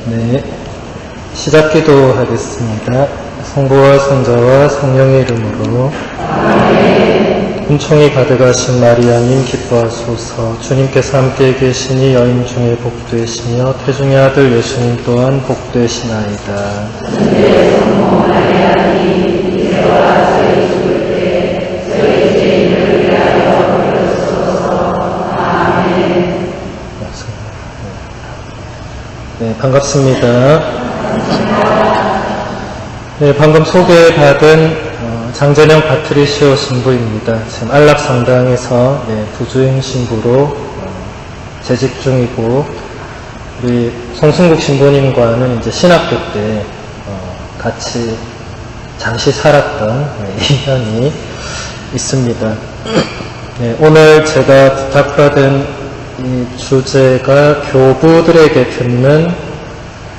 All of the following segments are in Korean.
네, 시작기도 하겠습니다. 성부와 성자와 성령의 이름으로. 은총이 가득하신 마리아님 기뻐하소서. 주님께서 함께 계시니 여인 중에 복되시며 태중의 아들 예수님 또한 복되시나이다. 네, 반갑습니다. 네, 방금 소개받은 장재령 파트리시오 신부입니다. 지금 안락성당에서 부주임 신부로 재직 중이고, 우리 송승국 신부님과는 이제 신학교 때 같이 잠시 살았던 인연이 있습니다. 네, 오늘 제가 부탁받은 이 주제가 교부들에게 듣는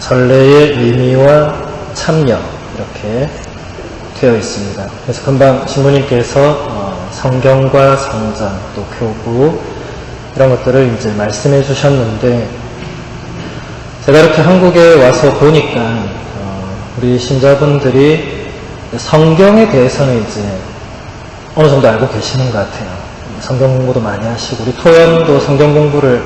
전례의 의미와 참여, 이렇게 되어 있습니다. 그래서 금방 신부님께서 성경과 성전, 또 교부 이런 것들을 이제 말씀해 주셨는데, 제가 이렇게 한국에 와서 보니까 우리 신자분들이 성경에 대해서는 이제 어느 정도 알고 계시는 것 같아요. 성경 공부도 많이 하시고, 우리 토연도 성경 공부를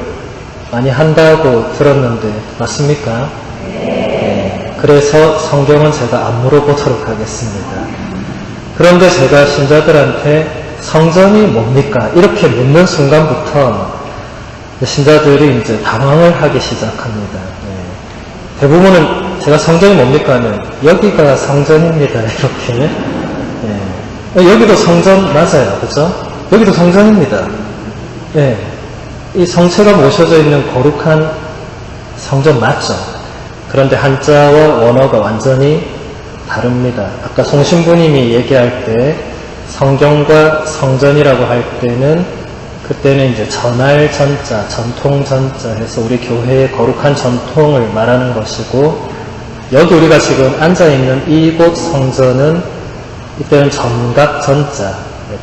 많이 한다고 들었는데 맞습니까? 네. 그래서 성경은 제가 안 물어보도록 하겠습니다. 그런데 제가 신자들한테 성전이 뭡니까? 이렇게 묻는 순간부터 신자들이 이제 당황을 하기 시작합니다. 네. 대부분은 제가 성전이 뭡니까 하면 여기가 성전입니다, 이렇게. 네. 여기도 성전 맞아요, 그죠? 여기도 성전입니다. 예. 이 성체가 모셔져 있는 거룩한 성전 맞죠? 그런데 한자와 원어가 완전히 다릅니다. 아까 송신부님이 얘기할 때 성경과 성전이라고 할 때는, 그때는 이제 전할 전자, 전통 전자 해서 우리 교회의 거룩한 전통을 말하는 것이고, 여기 우리가 지금 앉아있는 이곳 성전은 이때는 전각 전자,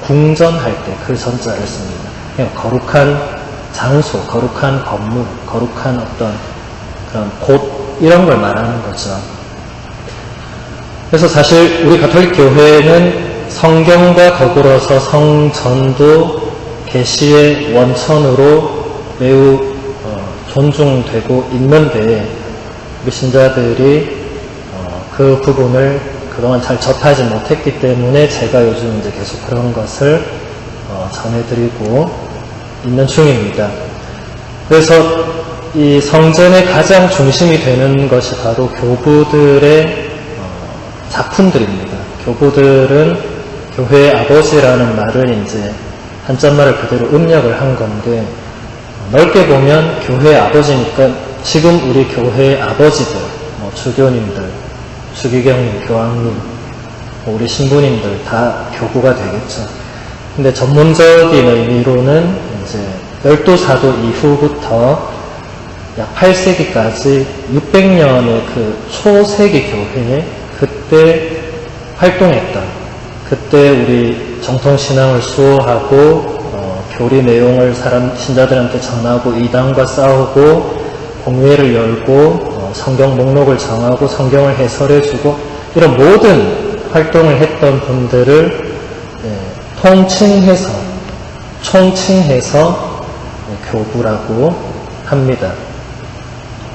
궁전할 때 그 전자를 씁니다. 그냥 거룩한 장소, 거룩한 건물, 거룩한 어떤 그런 곳, 이런 걸 말하는 거죠. 그래서 사실 우리 가톨릭 교회는 성경과 더불어서 성전도 계시의 원천으로 매우 존중되고 있는데, 우리 신자들이 그 부분을 그동안 잘 접하지 못했기 때문에 제가 요즘 이제 계속 그런 것을 전해드리고 있는 중입니다. 그래서 이 성전의 가장 중심이 되는 것이 바로 교부들의 작품들입니다. 교부들은 교회의 아버지라는 말을 이제 한자말을 그대로 음력을 한 건데, 넓게 보면 교회의 아버지니까 지금 우리 교회의 아버지들, 주교님들, 주기경님, 교황님, 우리 신부님들 다 교부가 되겠죠. 근데 전문적인 의미로는 이제 열도사도 이후부터 약 8세기까지 600년의 그 초세기 교회에 그때 활동했던, 그때 우리 정통신앙을 수호하고 교리 내용을 신자들한테 전하고 이단과 싸우고 공회를 열고 성경 목록을 정하고 성경을 해설해주고 이런 모든 활동을 했던 분들을 총칭해서 교부라고 합니다.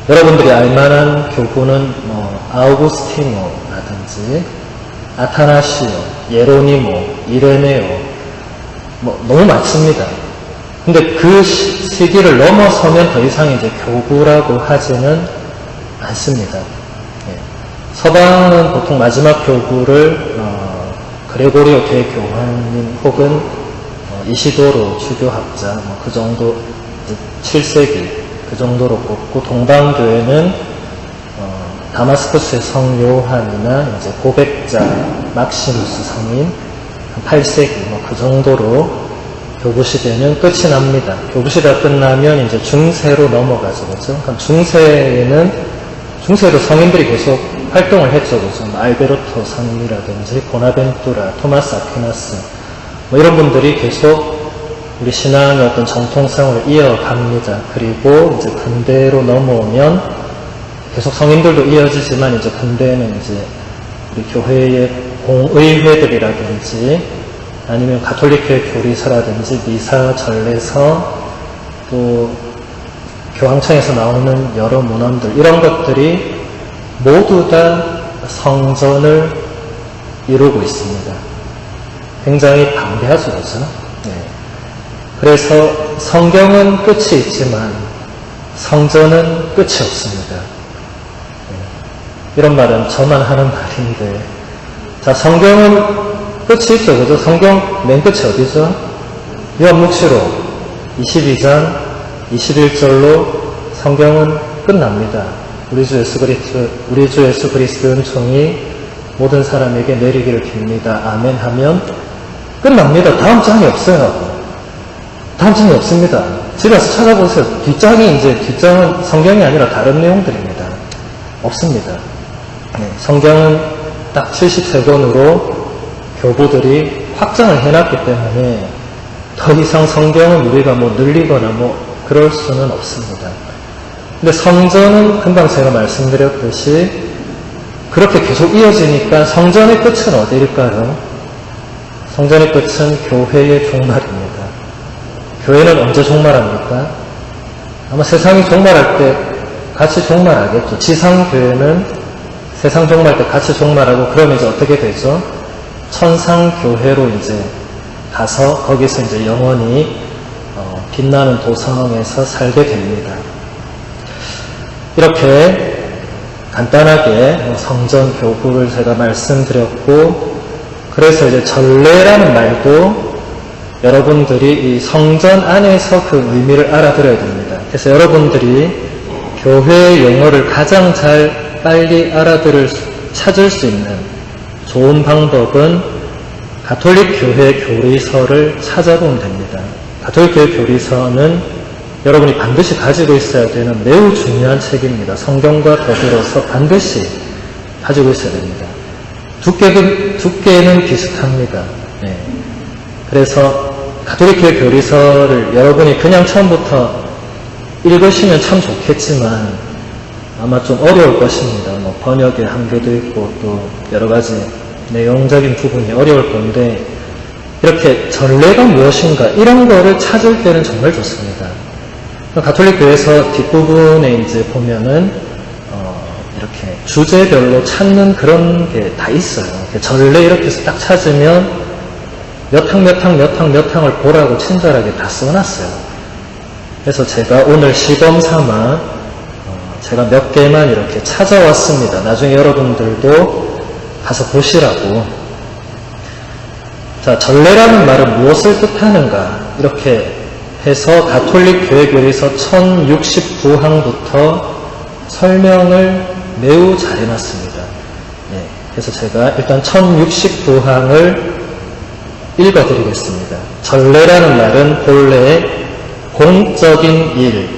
여러분들이 알만한 교부는 아우구스티노라든지 아타나시오, 예로니모, 이레네오, 너무 많습니다. 근데 그 시기를 넘어서면 더 이상 이제 교부라고 하지는 않습니다. 서방은 보통 마지막 교부를 그레고리오 대교황님 혹은 이시도로 주교학자 그 정도 7세기 그 정도로 꼽고, 동방교회는 다마스쿠스의 성 요한이나 이제 고백자 막시무스 성인 8세기 그 정도로 교부시대는 끝이 납니다. 교부시대가 끝나면 이제 중세로 넘어가죠, 그렇죠? 그럼 중세로 성인들이 계속 활동을 했죠, 그렇죠? 알베르토 성인이라든지 보나벤투라, 토마스 아퀴나스 이런 분들이 계속 우리 신앙의 어떤 정통성을 이어갑니다. 그리고 이제 근대로 넘어오면 계속 성인들도 이어지지만 이제 근대에는 이제 우리 교회의 공의회들이라든지 아니면 가톨릭교회 교리서라든지 미사, 전례서 또 교황청에서 나오는 여러 문헌들 이런 것들이 모두 다 성전을 이루고 있습니다. 굉장히 방대하죠, 그렇죠? 네. 그래서 성경은 끝이 있지만 성전은 끝이 없습니다. 네. 이런 말은 저만 하는 말인데, 자, 성경은 끝이 있죠, 그죠? 성경 맨 끝이 어디죠? 요한묵시록 22장 21절로 성경은 끝납니다. 우리 주 예수 그리스도의 은총이 모든 사람에게 내리기를 빕니다. 아멘 하면 끝납니다. 다음 장이 없어요. 다음 장이 없습니다. 집에 가서 찾아보세요. 뒷장은 성경이 아니라 다른 내용들입니다. 없습니다. 네, 성경은 딱 73권으로 교부들이 확장을 해놨기 때문에 더 이상 성경은 우리가 늘리거나 그럴 수는 없습니다. 근데 성전은 금방 제가 말씀드렸듯이 그렇게 계속 이어지니까 성전의 끝은 어디일까요? 성전의 끝은 교회의 종말입니다. 교회는 언제 종말합니까? 아마 세상이 종말할 때 같이 종말하겠죠. 지상교회는 세상 종말 때 같이 종말하고 그러면 이제 어떻게 되죠? 천상교회로 이제 가서 거기서 이제 영원히 빛나는 도성에서 살게 됩니다. 이렇게 간단하게 성전 교구를 제가 말씀드렸고, 그래서 이제 전례라는 말도 여러분들이 이 성전 안에서 그 의미를 알아들어야 됩니다. 그래서 여러분들이 교회의 용어를 가장 잘 빨리 찾을 수 있는 좋은 방법은 가톨릭 교회 교리서를 찾아보면 됩니다. 가톨릭 교회 교리서는 여러분이 반드시 가지고 있어야 되는 매우 중요한 책입니다. 성경과 더불어서 반드시 가지고 있어야 됩니다. 두께는 비슷합니다. 네. 그래서 가톨릭 교회 교리서를 여러분이 그냥 처음부터 읽으시면 참 좋겠지만 아마 좀 어려울 것입니다. 번역의 한계도 있고 또 여러 가지 내용적인 부분이 어려울 건데, 이렇게 전례가 무엇인가 이런 거를 찾을 때는 정말 좋습니다. 가톨릭 교회에서 뒷부분에 이제 보면은 이렇게 주제별로 찾는 그런 게 다 있어요. 전례 이렇게 해서 딱 찾으면 몇 항을 보라고 친절하게 다 써놨어요. 그래서 제가 오늘 시범 삼아 제가 몇 개만 이렇게 찾아왔습니다. 나중에 여러분들도 가서 보시라고. 자, 전례라는 말은 무엇을 뜻하는가? 이렇게 해서 가톨릭 교회 교리서 1069항부터 설명을 매우 잘 해놨습니다. 네, 그래서 제가 일단 1069항을 읽어드리겠습니다. 전례라는 말은 본래 공적인 일,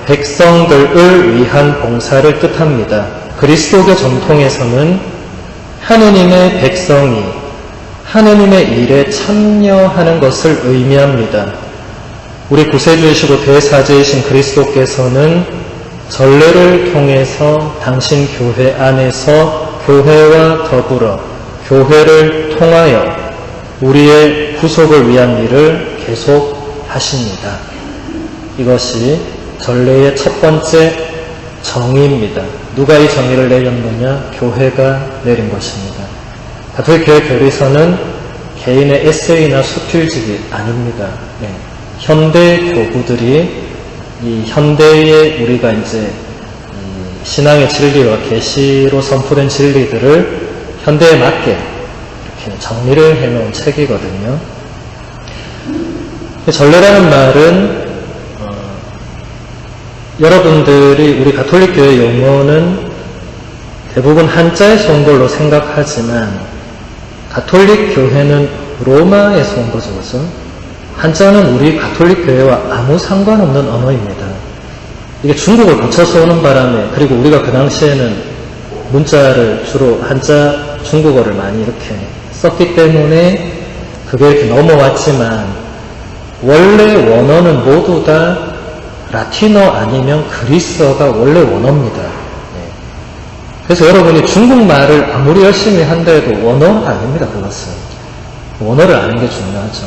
백성들을 위한 봉사를 뜻합니다. 그리스도교 전통에서는 하느님의 백성이 하느님의 일에 참여하는 것을 의미합니다. 우리 구세주이시고 대사제이신 그리스도께서는 전례를 통해서 당신 교회 안에서 교회와 더불어 교회를 통하여 우리의 구속을 위한 일을 계속하십니다. 이것이 전례의 첫 번째 정의입니다. 누가 이 정의를 내렸느냐? 교회가 내린 것입니다. 가톨릭 교회 교리서는 개인의 에세이나 수필집이 아닙니다. 네. 현대 교부들이 이 현대의 우리가 이제 신앙의 진리와 계시로 선포된 진리들을 현대에 맞게 이렇게 정리를 해놓은 책이거든요. 전례라는 말은 여러분들이 우리 가톨릭 교회 용어는 대부분 한자에서 온 걸로 생각하지만 가톨릭 교회는 로마에서 온 거죠, 그죠? 한자는 우리 가톨릭 교회와 아무 상관없는 언어입니다. 이게 중국을 거쳐서 오는 바람에, 그리고 우리가 그 당시에는 문자를 주로 한자 중국어를 많이 이렇게 썼기 때문에 그게 이렇게 넘어왔지만 원래 원어는 모두 다 라틴어 아니면 그리스어가 원래 원어입니다. 예. 그래서 여러분이 중국말을 아무리 열심히 한다해도 원어가 아닙니다. 그것은 원어를 아는 게 중요하죠.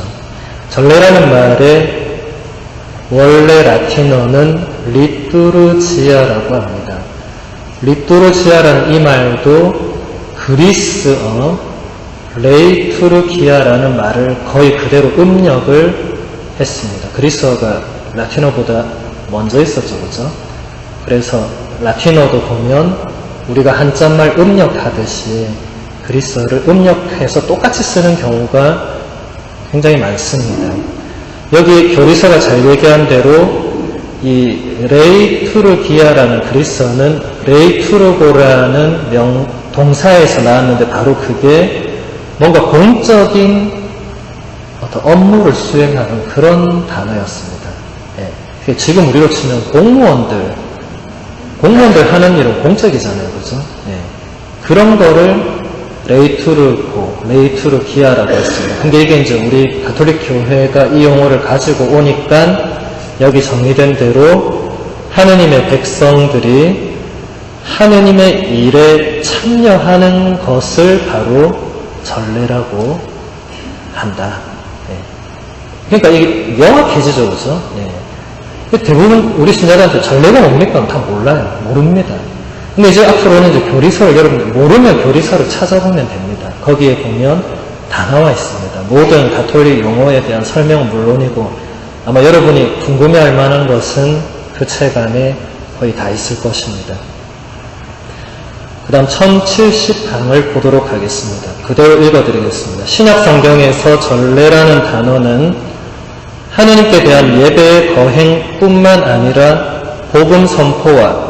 전례라는 말의 원래 라틴어는 리투르지아라고 합니다. 리투르지아라는 이 말도 그리스어 레이투르기아라는 말을 거의 그대로 음력을 했습니다. 그리스어가 라틴어보다 먼저 있었죠, 그죠? 그래서 라틴어도 보면 우리가 한자말 음력하듯이 그리스어를 음력해서 똑같이 쓰는 경우가 굉장히 많습니다. 여기 교리서가 잘 얘기한 대로 이 레이투르기아라는 그리스어는 레이투르고라는 동사에서 나왔는데 바로 그게 뭔가 공적인 어떤 업무를 수행하는 그런 단어였습니다. 예. 지금 우리로 치면 공무원들 하는 일은 공적이잖아요, 그죠? 예. 그런 거를 레이투르기아라고 했습니다. 근데 이게 이제 우리 가톨릭 교회가 이 용어를 가지고 오니까 여기 정의된 대로 하느님의 백성들이 하느님의 일에 참여하는 것을 바로 전례라고 한다. 예. 그러니까 이게 명확해지죠, 그죠? 예. 대부분 우리 신자들한테 전례가 뭡니까? 다 몰라요. 모릅니다. 근데 이제 앞으로는 이제 교리서를 여러분 모르면 교리서를 찾아보면 됩니다. 거기에 보면 다 나와 있습니다. 모든 가톨릭 용어에 대한 설명은 물론이고 아마 여러분이 궁금해할 만한 것은 그 책 안에 거의 다 있을 것입니다. 그 다음 1070강을 보도록 하겠습니다. 그대로 읽어드리겠습니다. 신약 성경에서 전례라는 단어는 하느님께 대한 예배의 거행뿐만 아니라 복음 선포와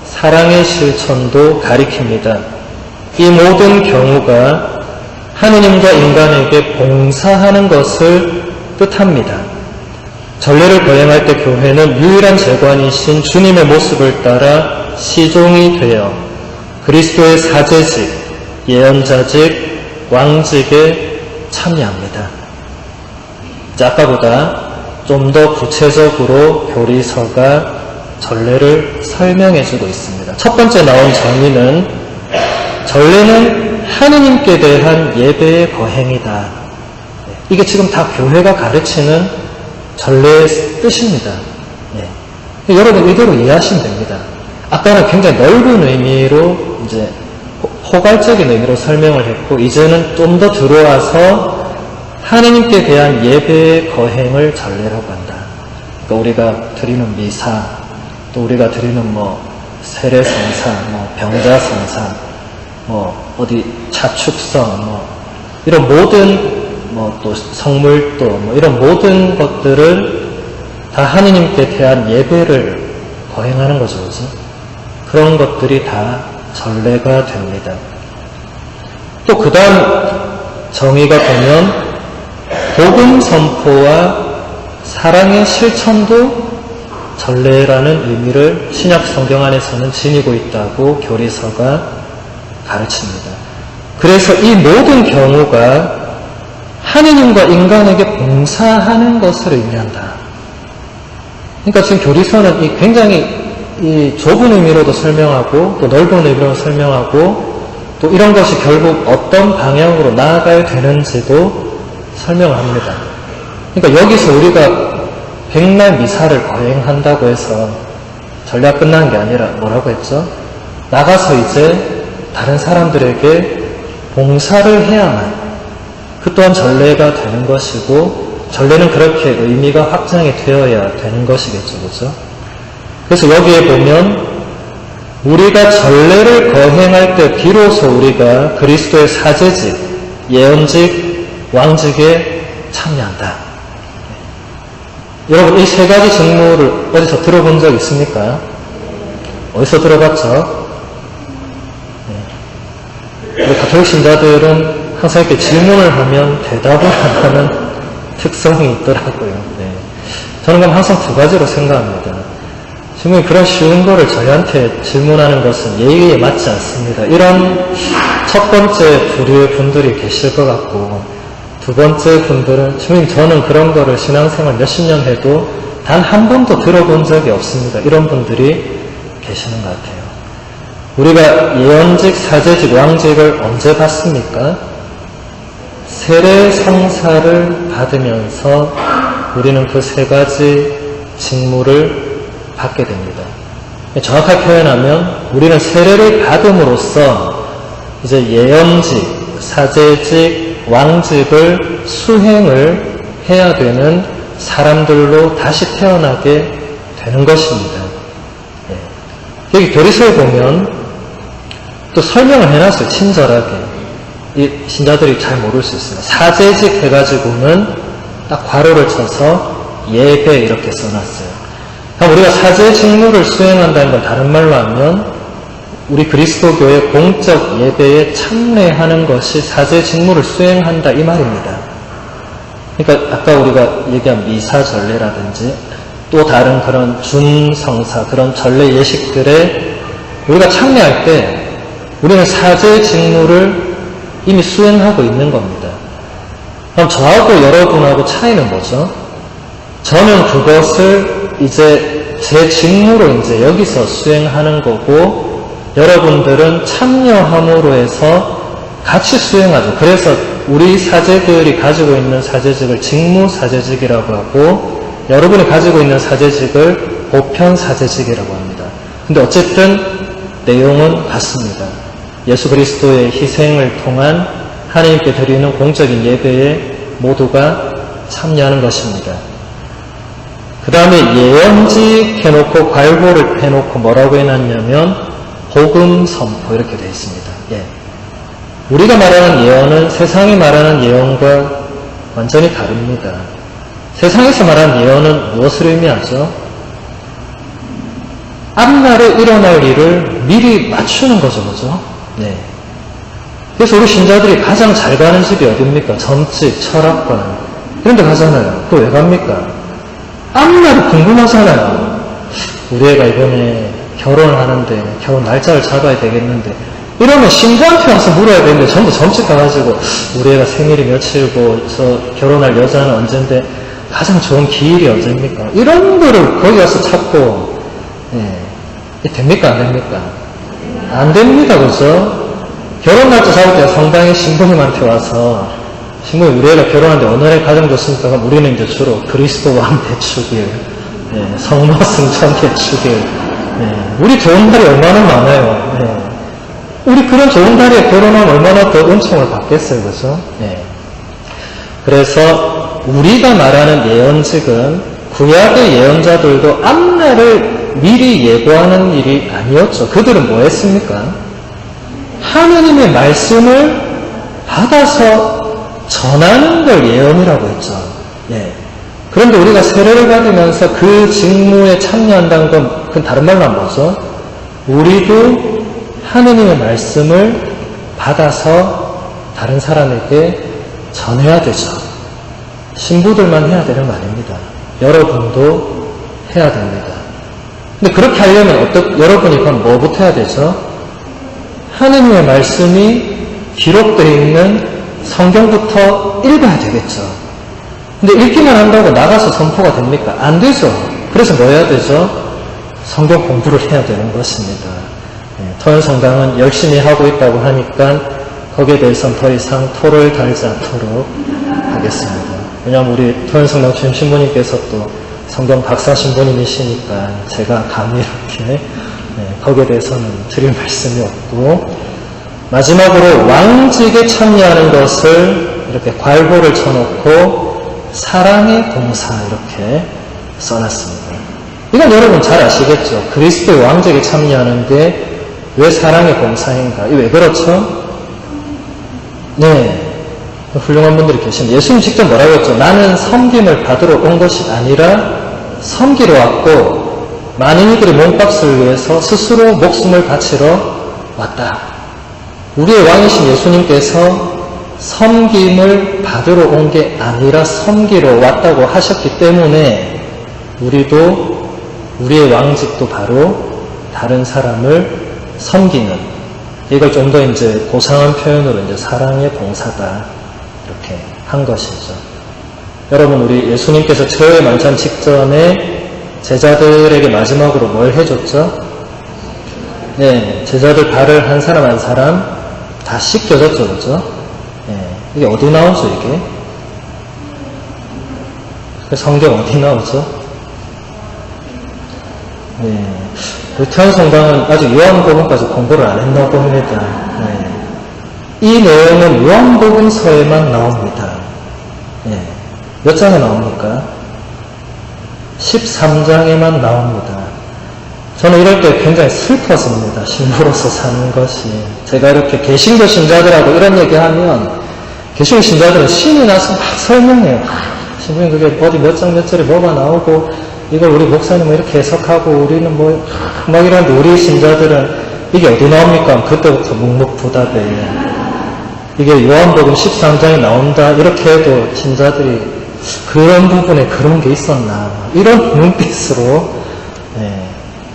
사랑의 실천도 가리킵니다. 이 모든 경우가 하느님과 인간에게 봉사하는 것을 뜻합니다. 전례를 거행할 때 교회는 유일한 재관이신 주님의 모습을 따라 시종이 되어 그리스도의 사제직, 예언자직, 왕직에 참여합니다. 아까보다 좀 더 구체적으로 교리서가 전례를 설명해주고 있습니다. 첫 번째 나온 정의는 전례는 하느님께 대한 예배의 거행이다. 이게 지금 다 교회가 가르치는 전례의 뜻입니다. 네. 여러분 이대로 이해하시면 됩니다. 아까는 굉장히 넓은 의미로 이제 포괄적인 의미로 설명을 했고 이제는 좀 더 들어와서 하느님께 대한 예배의 거행을 전례라고 한다. 그러니까 우리가 드리는 미사, 또 우리가 드리는 세례성사, 병자성사, 어디 자축성, 이런 모든 또 성물도 이런 모든 것들을 다 하느님께 대한 예배를 거행하는 거죠, 그렇죠? 그런 것들이 다 전례가 됩니다. 또 그 다음 정의가 보면 복음 선포와 사랑의 실천도 전례라는 의미를 신약 성경 안에서는 지니고 있다고 교리서가 가르칩니다. 그래서 이 모든 경우가 하느님과 인간에게 봉사하는 것을 의미한다. 그러니까 지금 교리서는 이 굉장히 이 좁은 의미로도 설명하고 또 넓은 의미로 설명하고 또 이런 것이 결국 어떤 방향으로 나아가야 되는지도 설명을 합니다. 그러니까 여기서 우리가 백날 미사를 거행한다고 해서 전례가 끝난 게 아니라 뭐라고 했죠? 나가서 이제 다른 사람들에게 봉사를 해야만 그 또한 전례가 되는 것이고 전례는 그렇게 의미가 확장이 되어야 되는 것이겠죠. 그렇죠? 그래서 여기에 보면 우리가 전례를 거행할 때 비로소 우리가 그리스도의 사제직, 예언직, 왕직에 참여한다. 여러분 이 세 가지 직무를 어디서 들어본 적 있습니까? 어디서 들어봤죠? 우리 가톨릭 신자들은 항상 이렇게 질문을 하면 대답을 안 하는 특성이 있더라고요. 저는 그럼 항상 두 가지로 생각합니다. 질문이 그런 쉬운 거를 저희한테 질문하는 것은 예의에 맞지 않습니다. 이런 첫 번째 부류의 분들이 계실 것 같고 두 번째 분들은 주님 저는 그런 거를 신앙생활 몇십 년 해도 단 한 번도 들어본 적이 없습니다. 이런 분들이 계시는 것 같아요. 우리가 예언직, 사제직, 왕직을 언제 받습니까? 세례 성사를 받으면서 우리는 그 세 가지 직무를 받게 됩니다. 정확하게 표현하면 우리는 세례를 받음으로써 이제 예언직, 사제직, 왕직을 수행을 해야 되는 사람들로 다시 태어나게 되는 것입니다. 여기 교리서에 보면 또 설명을 해놨어요. 친절하게. 이 신자들이 잘 모를 수 있어요. 사제직 해가지고는 딱 괄호를 쳐서 예배 이렇게 써놨어요. 그럼 우리가 사제 직무를 수행한다는 건 다른 말로 하면 우리 그리스도교의 공적 예배에 참여하는 것이 사제 직무를 수행한다 이 말입니다. 그러니까 아까 우리가 얘기한 미사 전례라든지 또 다른 그런 준성사 그런 전례 예식들에 우리가 참여할 때 우리는 사제 직무를 이미 수행하고 있는 겁니다. 그럼 저하고 여러분하고 차이는 뭐죠? 저는 그것을 이제 제 직무로 이제 여기서 수행하는 거고 여러분들은 참여함으로 해서 같이 수행하죠. 그래서 우리 사제들이 가지고 있는 사제직을 직무사제직이라고 하고 여러분이 가지고 있는 사제직을 보편사제직이라고 합니다. 근데 어쨌든 내용은 같습니다. 예수 그리스도의 희생을 통한 하나님께 드리는 공적인 예배에 모두가 참여하는 것입니다. 그 다음에 예언직 해놓고 괄호를 해놓고 뭐라고 해놨냐면 복음 선포 이렇게 되어 있습니다. 예. 우리가 말하는 예언은 세상이 말하는 예언과 완전히 다릅니다. 세상에서 말하는 예언은 무엇을 의미하죠? 앞날에 일어날 일을 미리 맞추는 거죠, 그죠? 네. 그래서 우리 신자들이 가장 잘 가는 집이 어딥니까? 점집, 철학관 이런 데 가잖아요. 그거 왜 갑니까? 앞날이 궁금하잖아요. 우리 애가 이번에 결혼을 하는데 결혼 날짜를 잡아야 되겠는데 이러면 신부한테 와서 물어야 되는데 전부 점집 가가지고 우리 애가 생일이 며칠고 저 결혼할 여자는 언젠데 가장 좋은 기일이 언제입니까? 이런 거를 거기 가서 찾고 예. 됩니까? 안 됩니까? 안 됩니다. 그죠? 결혼 날짜 잡을 때 성당에 신부님한테 와서 신부님 우리 애가 결혼하는데 어느 날 가장 좋습니까? 그럼 우리는 이제 주로 그리스도 왕 대축일, 예, 성모 승천 대축일, 예, 우리 좋은 날이 얼마나 많아요. 예. 우리 그런 좋은 날에 결혼하면 얼마나 더 은총을 받겠어요. 그죠? 예. 그래서 우리가 말하는 예언직은 구약의 예언자들도 앞날을 미리 예고하는 일이 아니었죠. 그들은 뭐 했습니까? 하느님의 말씀을 받아서 전하는 걸 예언이라고 했죠. 예. 그런데 우리가 세례를 받으면서 그 직무에 참여한다는 건 그건 다른 말로 하면 뭐죠? 우리도 하느님의 말씀을 받아서 다른 사람에게 전해야 되죠. 신부들만 해야 되는 거 아닙니다. 여러분도 해야 됩니다. 근데 그렇게 하려면 여러분이 그럼 뭐부터 해야 되죠? 하느님의 말씀이 기록되어 있는 성경부터 읽어야 되겠죠. 근데 읽기만 한다고 나가서 선포가 됩니까? 안 되죠. 그래서 뭐 해야 되죠? 성경 공부를 해야 되는 것입니다. 토연성당은 열심히 하고 있다고 하니까 거기에 대해서는 더 이상 토를 달지 않도록 하겠습니다. 왜냐하면 우리 토연성당 주임 신부님께서 또 성경 박사 신부님이시니까 제가 감히 이렇게 거기에 대해서는 드릴 말씀이 없고 마지막으로 왕직에 참여하는 것을 이렇게 괄호를 쳐놓고 사랑의 봉사 이렇게 써놨습니다. 이건 여러분 잘 아시겠죠? 그리스도의 왕직에 참여하는 게 왜 사랑의 봉사인가? 이게 왜 그렇죠? 네. 훌륭한 분들이 계십니다. 예수님 직접 뭐라고 했죠? 나는 섬김을 받으러 온 것이 아니라 섬기러 왔고 많은 이들의 몸값을 위해서 스스로 목숨을 바치러 왔다. 우리의 왕이신 예수님께서 섬김을 받으러 온 게 아니라 섬기러 왔다고 하셨기 때문에 우리도 우리의 왕직도 바로 다른 사람을 섬기는 이걸 좀 더 이제 고상한 표현으로 이제 사랑의 봉사다 이렇게 한 것이죠. 여러분, 우리 예수님께서 최후의 만찬 직전에 제자들에게 마지막으로 뭘 해줬죠? 네, 제자들 발을 한 사람 한 사람 다 씻겨줬죠, 그죠? 네, 이게 어디 나오죠, 이게? 성경 어디 나오죠? 네, 루테안 성당은 아직 요한복음까지 공부를 안 했나 봅니다. 네. 이 내용은 요한복음서에만 나옵니다. 네. 몇 장에 나옵니까? 13장에만 나옵니다. 저는 이럴 때 굉장히 슬퍼집니다. 신부로서 사는 것이. 제가 이렇게 개신교 신자들하고 이런 얘기하면 개신교 신자들은 신이 나서 막 설명해요. 신부님 그게 어디 몇 장 몇 절에 뭐가 나오고 이걸 우리 목사님은 이렇게 해석하고 우리는 뭐 막 이러는데 우리 신자들은 이게 어디 나옵니까? 그때부터 묵묵부답해요. 이게 요한복음 13장에 나온다 이렇게 해도 신자들이 그런 부분에 그런 게 있었나 이런 눈빛으로 네,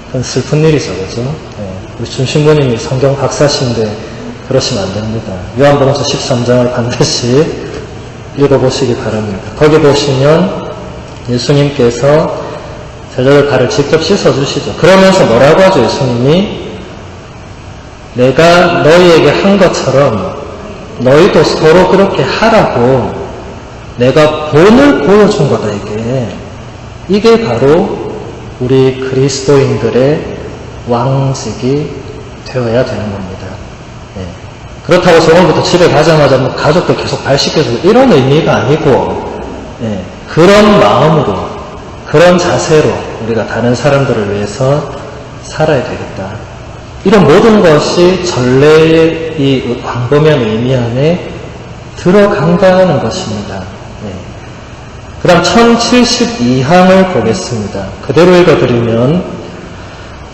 그건 슬픈 일이죠, 그죠? 네, 우리 준신부님이 성경 박사신데 그러시면 안 됩니다. 요한복음서 13장을 반드시 읽어보시기 바랍니다. 거기 보시면 예수님께서 제자들 발을 직접 씻어주시죠. 그러면서 뭐라고 하죠, 예수님이? 내가 너희에게 한 것처럼 너희도 서로 그렇게 하라고 내가 본을 보여준 거다, 이게. 이게 바로 우리 그리스도인들의 왕직이 되어야 되는 겁니다. 네. 그렇다고 해서 오늘부터 집에 가자마자 뭐 가족들 계속 발 씻겨주고 이런 의미가 아니고, 네. 그런 마음으로, 그런 자세로 우리가 다른 사람들을 위해서 살아야 되겠다. 이런 모든 것이 전례의 이 광범위한 의미 안에 들어간다는 것입니다. 네. 그 다음 1072항을 보겠습니다. 그대로 읽어드리면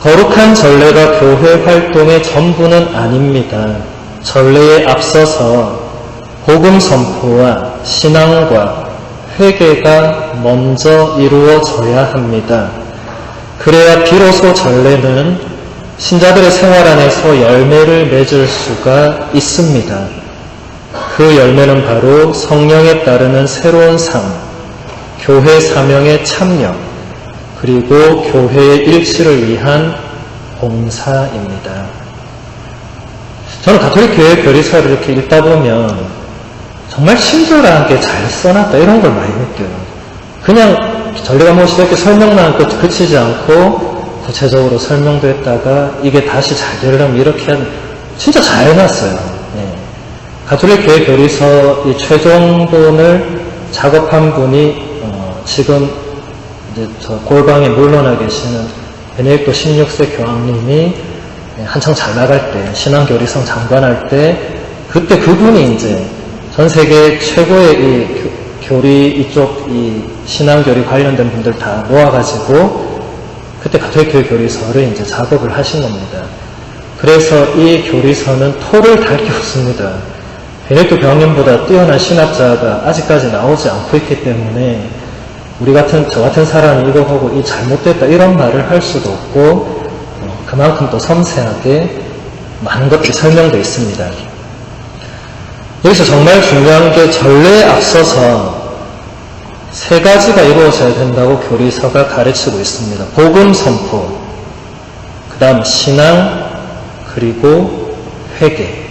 거룩한 전례가 교회 활동의 전부는 아닙니다. 전례에 앞서서 복음 선포와 신앙과 회개가 먼저 이루어져야 합니다. 그래야 비로소 전례는 신자들의 생활 안에서 열매를 맺을 수가 있습니다. 그 열매는 바로 성령에 따르는 새로운 삶, 교회 사명의 참여, 그리고 교회의 일치를 위한 봉사입니다. 저는 가톨릭 교회 교리서를 이렇게 읽다 보면 정말 친절하게 잘 써놨다 이런 걸 많이 느껴요. 그냥 전례가 무엇이다 이렇게 설명만 그치지 않고 구체적으로 설명도 했다가 이게 다시 잘 되려면 이렇게 진짜 잘 해놨어요. 네. 가톨릭 교회 교리서 이 최종본을 작업한 분이 지금 이제 저 골방에 물러나 계시는 베네딕토 16세 교황님이 한창 잘 나갈 때 신앙교리성 장관할 때 그때 그분이 이제 전 세계 최고의 이 교리 이쪽 이 신앙교리 관련된 분들 다 모아가지고 그때 가톨릭 교회 교리서를 이제 작업을 하신 겁니다. 그래서 이 교리서는 토를 달기 없습니다. 베네딕토 교황님보다 뛰어난 신학자가 아직까지 나오지 않고 있기 때문에 저 같은 사람이 이거 보고 이 잘못됐다 이런 말을 할 수도 없고 그만큼 또 섬세하게 많은 것들이 설명되어 있습니다. 여기서 정말 중요한 게 전례에 앞서서 세 가지가 이루어져야 된다고 교리서가 가르치고 있습니다. 복음 선포, 그 다음 신앙, 그리고 회개.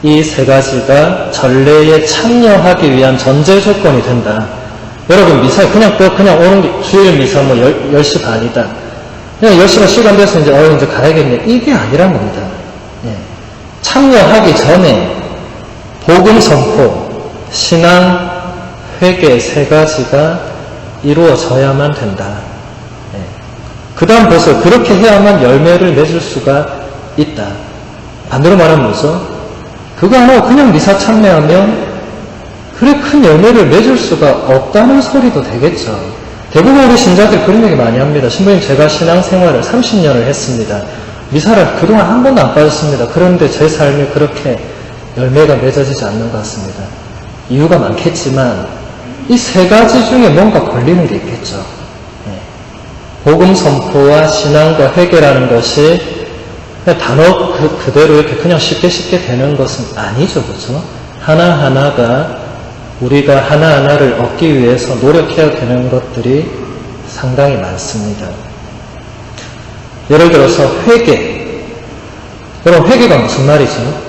이 세 가지가 전례에 참여하기 위한 전제 조건이 된다. 여러분 미사에 그냥 오는 게 주일 미사 뭐 10시 반이다. 그냥 10시간 시간 돼서 이제 가야겠네. 이게 아니란 겁니다. 참여하기 전에 복음 선포, 신앙, 회개 세 가지가 이루어져야만 된다. 그 다음 벌써 그렇게 해야만 열매를 맺을 수가 있다. 반대로 말하면 뭐죠? 그거 안 하고 그냥 미사 참여하면 그래 큰 열매를 맺을 수가 없다는 소리도 되겠죠. 대부분 우리 신자들 그런 얘기 많이 합니다. 신부님 제가 신앙생활을 30년을 했습니다. 미사를 그동안 한 번도 안 빠졌습니다. 그런데 제 삶이 그렇게 열매가 맺어지지 않는 것 같습니다. 이유가 많겠지만 이 세 가지 중에 뭔가 걸리는 게 있겠죠. 복음 선포와 신앙과 회개라는 것이 그냥 단어 그대로 이렇게 그냥 쉽게 되는 것은 아니죠. 그렇죠? 하나하나가 우리가 하나하나를 얻기 위해서 노력해야 되는 것들이 상당히 많습니다. 예를 들어서 회개. 여러분, 회개가 무슨 말이죠?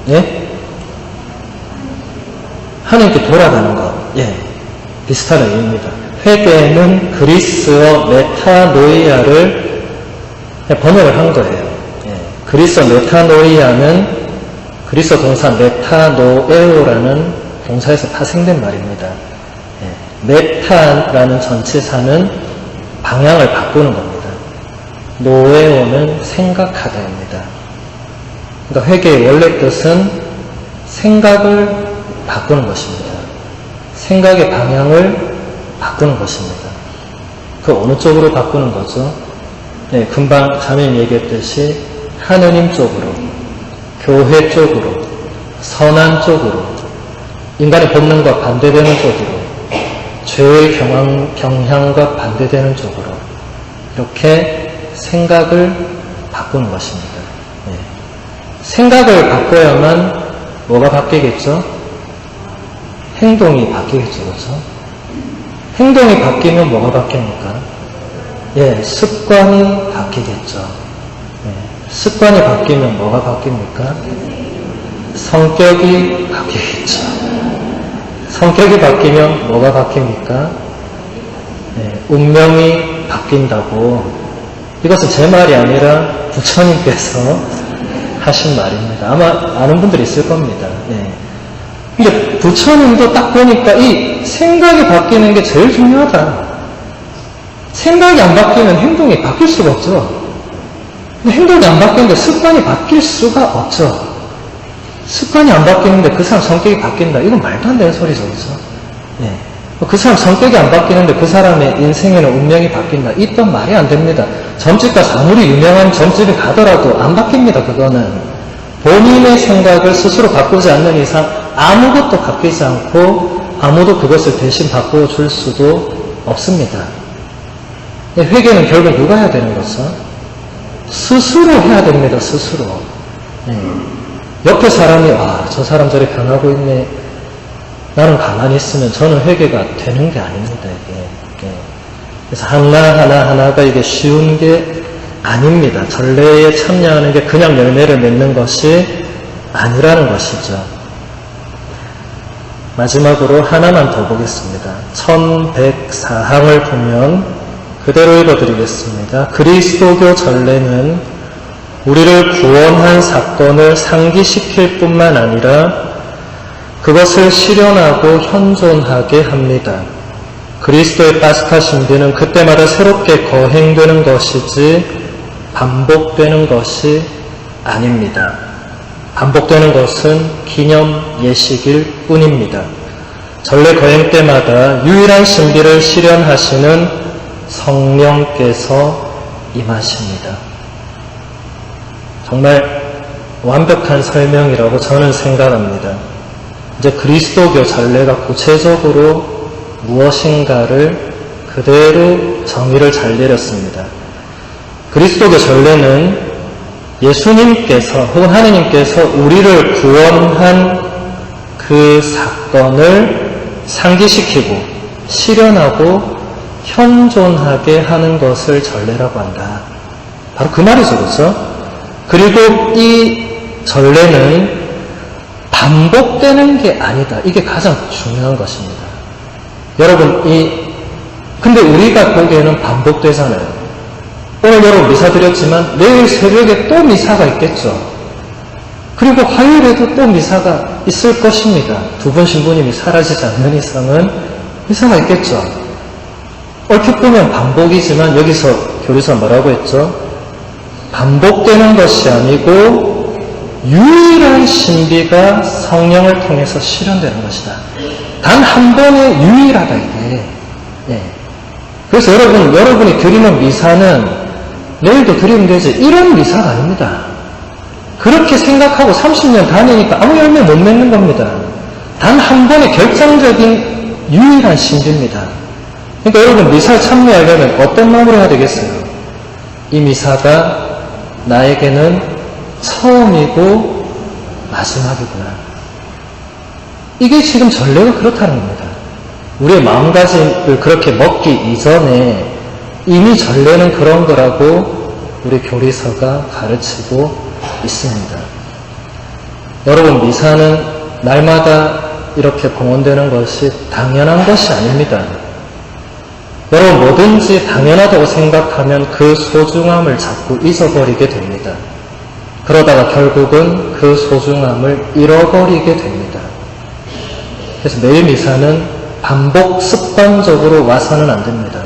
예? 하나님께 돌아가는 것. 예. 비슷한 의미입니다. 회개는 그리스어 메타노이아를 번역을 한 거예요. 예. 그리스어 메타노이아는 그리스어 동사 메타노에오라는 동사에서 파생된 말입니다. 예. 메타라는 전치사는 방향을 바꾸는 겁니다. 노에오는 생각하다입니다. 그러니까 회개의 원래 뜻은 생각을 바꾸는 것입니다. 생각의 방향을 바꾸는 것입니다. 그 어느 쪽으로 바꾸는 거죠? 네, 금방 자매님 얘기했듯이 하느님 쪽으로, 교회 쪽으로, 선한 쪽으로, 인간의 본능과 반대되는 쪽으로, 죄의 경향과 반대되는 쪽으로 이렇게 생각을 바꾸는 것입니다. 네. 생각을 바꿔야만 뭐가 바뀌겠죠? 행동이 바뀌겠죠, 그렇죠? 행동이 바뀌면 뭐가 바뀝니까? 예, 습관이 바뀌겠죠. 예, 습관이 바뀌면 뭐가 바뀝니까? 성격이 바뀌겠죠. 성격이 바뀌면 뭐가 바뀝니까? 예, 운명이 바뀐다고. 이것은 제 말이 아니라 부처님께서 하신 말입니다. 아마 아는 분들이 있을 겁니다. 예. 근데 부처님도 딱 보니까 이 생각이 바뀌는 게 제일 중요하다. 생각이 안 바뀌면 행동이 바뀔 수가 없죠. 근데 행동이 안 바뀌는데 습관이 바뀔 수가 없죠. 습관이 안 바뀌는데 그 사람 성격이 바뀐다. 이건 말도 안 되는 소리죠. 그죠? 예. 그 사람 성격이 안 바뀌는데 그 사람의 인생에는 운명이 바뀐다. 이건 말이 안 됩니다. 점집 가서 아무리 유명한 점집에 가더라도 안 바뀝니다. 그거는. 본인의 생각을 스스로 바꾸지 않는 이상 아무것도 바뀌지 않고 아무도 그것을 대신 바꿔줄 수도 없습니다. 회개는 결국 누가 해야 되는 거죠? 스스로 해야 됩니다. 스스로. 옆에 사람이 저 사람 저리 변하고 있네. 나는 가만히 있으면 저는 회개가 되는 게 아닙니다. 이게. 그래서 하나가 이게 쉬운 게 아닙니다. 전례에 참여하는 게 그냥 열매를 맺는 것이 아니라는 것이죠. 마지막으로 하나만 더 보겠습니다. 1104항을 보면 그대로 읽어드리겠습니다. 그리스도교 전례는 우리를 구원한 사건을 상기시킬 뿐만 아니라 그것을 실현하고 현존하게 합니다. 그리스도의 파스카 신비는 그때마다 새롭게 거행되는 것이지 반복되는 것이 아닙니다. 반복되는 것은 기념 예식일 뿐입니다. 전례 거행 때마다 유일한 신비를 실현하시는 성령께서 임하십니다. 정말 완벽한 설명이라고 저는 생각합니다. 이제 그리스도교 전례가 구체적으로 무엇인가를 그대로 정의를 잘 내렸습니다. 그리스도교 전례는 예수님께서 혹은 하느님께서 우리를 구원한 그 사건을 상기시키고 실현하고 현존하게 하는 것을 전례라고 한다. 바로 그 말이죠, 그렇죠? 그리고 이 전례는 반복되는 게 아니다. 이게 가장 중요한 것입니다. 여러분, 근데 우리가 보기에는 반복되잖아요. 오늘 여러분 미사 드렸지만 내일 새벽에 또 미사가 있겠죠. 그리고 화요일에도 또 미사가 있을 것입니다. 두 번 신부님이 사라지지 않는 이상은 미사가 있겠죠. 얼핏 보면 반복이지만 여기서 교리서 뭐라고 했죠? 반복되는 것이 아니고 유일한 신비가 성령을 통해서 실현되는 것이다. 단 한 번에 유일하다 이게. 예. 그래서 여러분이 드리는 미사는 내일도 드리면 되지 이런 미사가 아닙니다. 그렇게 생각하고 30년 다니니까 아무 열매 못 맺는 겁니다. 단 한 번의 결정적인 유일한 신비입니다. 그러니까 여러분 미사에 참여하려면 어떤 마음으로 해야 되겠어요? 이 미사가 나에게는 처음이고 마지막이구나. 이게 지금 전례가 그렇다는 겁니다. 우리의 마음가짐을 그렇게 먹기 이전에 이미 전례는 그런 거라고 우리 교리서가 가르치고 있습니다. 여러분, 미사는 날마다 이렇게 봉헌되는 것이 당연한 것이 아닙니다. 여러분, 뭐든지 당연하다고 생각하면 그 소중함을 자꾸 잊어버리게 됩니다. 그러다가 결국은 그 소중함을 잃어버리게 됩니다. 그래서 매일 미사는 반복 습관적으로 와서는 안 됩니다.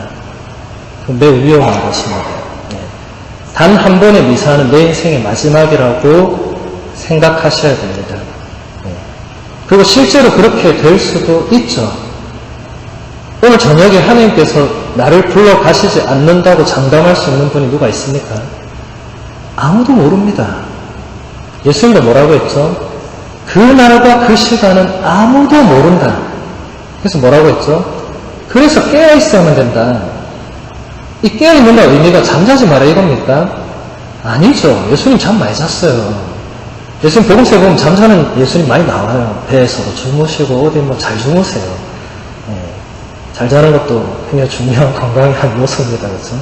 매우 위험한 것입니다. 단 한 번의 미사는 내 인생의 마지막이라고 생각하셔야 됩니다. 그리고 실제로 그렇게 될 수도 있죠. 오늘 저녁에 하나님께서 나를 불러가시지 않는다고 장담할 수 있는 분이 누가 있습니까? 아무도 모릅니다. 예수님도 뭐라고 했죠? 그날과 그 시간은 아무도 모른다. 그래서 뭐라고 했죠? 그래서 깨어있어야만 된다. 이 깨어있는다 의미가 잠자지 마라 이겁니까? 아니죠. 예수님 잠 많이 잤어요. 예수님 복음서에 보면 잠자는 예수님 많이 나와요. 배에서도 주무시고 어디 뭐 잘 주무세요. 잘 자는 것도 굉장히 중요한 건강의 한 요소입니다. 그렇죠?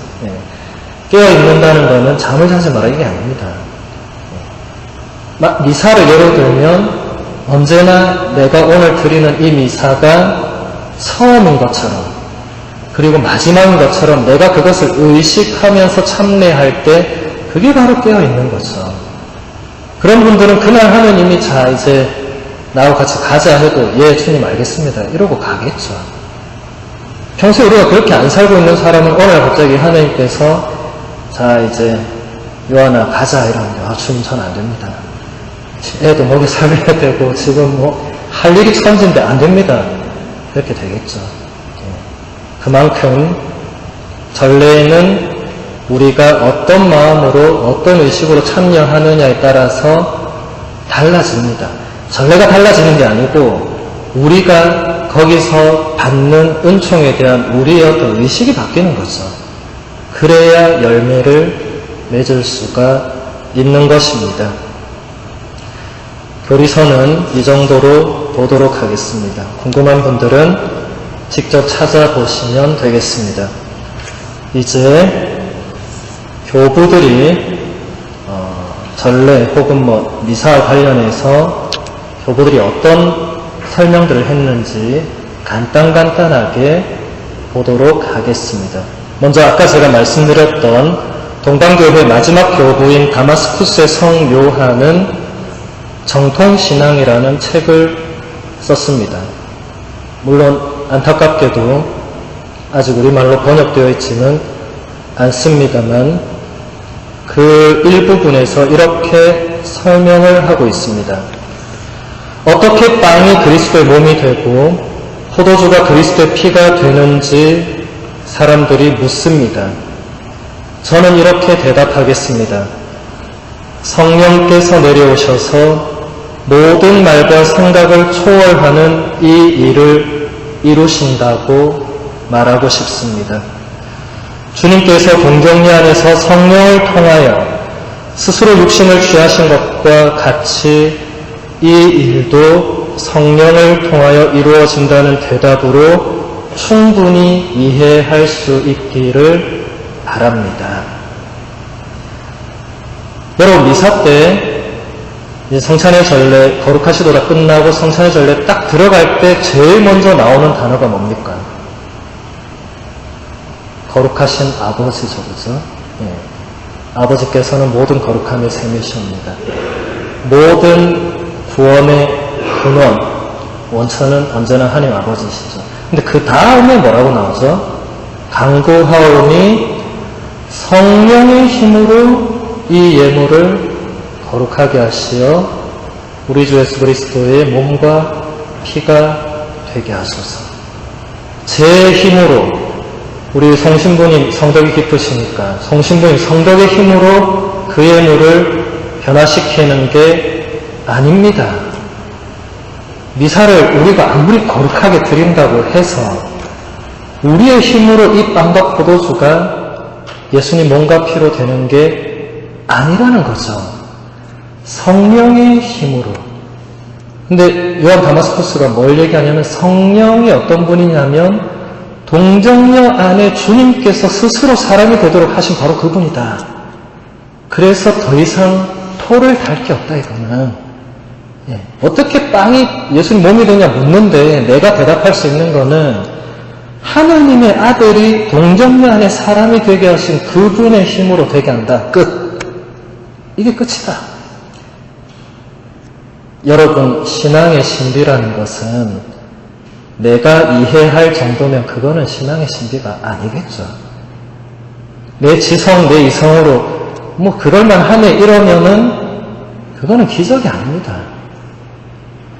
깨어있는다는 것은 잠을 자지 마라 이게 아닙니다. 미사를 예로 들면 언제나 내가 오늘 드리는 이 미사가 처음인 것처럼 그리고 마지막인 것처럼 내가 그것을 의식하면서 참례할 때 그게 바로 깨어있는 거죠. 그런 분들은 그날 하면 이미 자 이제 나하고 같이 가자 해도 예 주님 알겠습니다 이러고 가겠죠. 평소에 우리가 그렇게 안 살고 있는 사람은 오늘 갑자기 하나님께서 자 이제 요한아 가자 이러는데 아 주님 전 안 됩니다. 애도 먹여 살려야 되고 지금 뭐 할 일이 천진데 안 됩니다. 이렇게 되겠죠. 그만큼 전례에는 우리가 어떤 마음으로 어떤 의식으로 참여하느냐에 따라서 달라집니다. 전례가 달라지는 게 아니고 우리가 거기서 받는 은총에 대한 우리의 어떤 의식이 바뀌는 거죠. 그래야 열매를 맺을 수가 있는 것입니다. 교리서는 이 정도로 보도록 하겠습니다. 궁금한 분들은 직접 찾아보시면 되겠습니다. 이제 교부들이 전례 혹은 뭐 미사와 관련해서 교부들이 어떤 설명들을 했는지 간단하게 보도록 하겠습니다. 먼저 아까 제가 말씀드렸던 동방교회 마지막 교부인 다마스쿠스의 성 요한은 정통신앙이라는 책을 썼습니다. 물론 안타깝게도 아직 우리말로 번역되어 있지는 않습니다만 그 일부분에서 이렇게 설명을 하고 있습니다. 어떻게 빵이 그리스도의 몸이 되고 포도주가 그리스도의 피가 되는지 사람들이 묻습니다. 저는 이렇게 대답하겠습니다. 성령께서 내려오셔서 모든 말과 생각을 초월하는 이 일을 이루신다고 말하고 싶습니다. 주님께서 동정리 안에서 성령을 통하여 스스로 육신을 취하신 것과 같이 이 일도 성령을 통하여 이루어진다는 대답으로 충분히 이해할 수 있기를 바랍니다. 여러분, 미사 때 이제 성찬의 전례, 거룩하시도다 끝나고 성찬의 전례 딱 들어갈 때 제일 먼저 나오는 단어가 뭡니까? 거룩하신 아버지죠, 그죠? 아버지께서는 모든 거룩함의 셈이십니다. 모든 구원의 근원, 원천은 언제나 하나님 아버지시죠. 근데 그 다음에 뭐라고 나오죠? 간구하오니 성령의 힘으로 이 예물을 거룩하게 하시어 우리 주 예수 그리스도의 몸과 피가 되게 하소서. 제 힘으로 우리 성신부님 성덕이 깊으시니까 성신부님 성덕의 힘으로 그 예물을 변화시키는 게 아닙니다. 미사를 우리가 아무리 거룩하게 드린다고 해서 우리의 힘으로 이 빵과 포도주가 예수님 몸과 피로 되는 게 아니라는 거죠. 성령의 힘으로 근데 요한 다마스쿠스가 뭘 얘기하냐면 성령이 어떤 분이냐면 동정녀 안에 주님께서 스스로 사람이 되도록 하신 바로 그분이다. 그래서 더 이상 토를 달 게 없다 이거는. 어떻게 빵이 예수님 몸이 되냐 묻는데 내가 대답할 수 있는 거는 하나님의 아들이 동정녀 안에 사람이 되게 하신 그분의 힘으로 되게 한다. 끝. 이게 끝이다. 여러분, 신앙의 신비라는 것은 내가 이해할 정도면 그거는 신앙의 신비가 아니겠죠. 내 지성, 내 이성으로 뭐 그럴만하네 이러면은 그거는 기적이 아닙니다.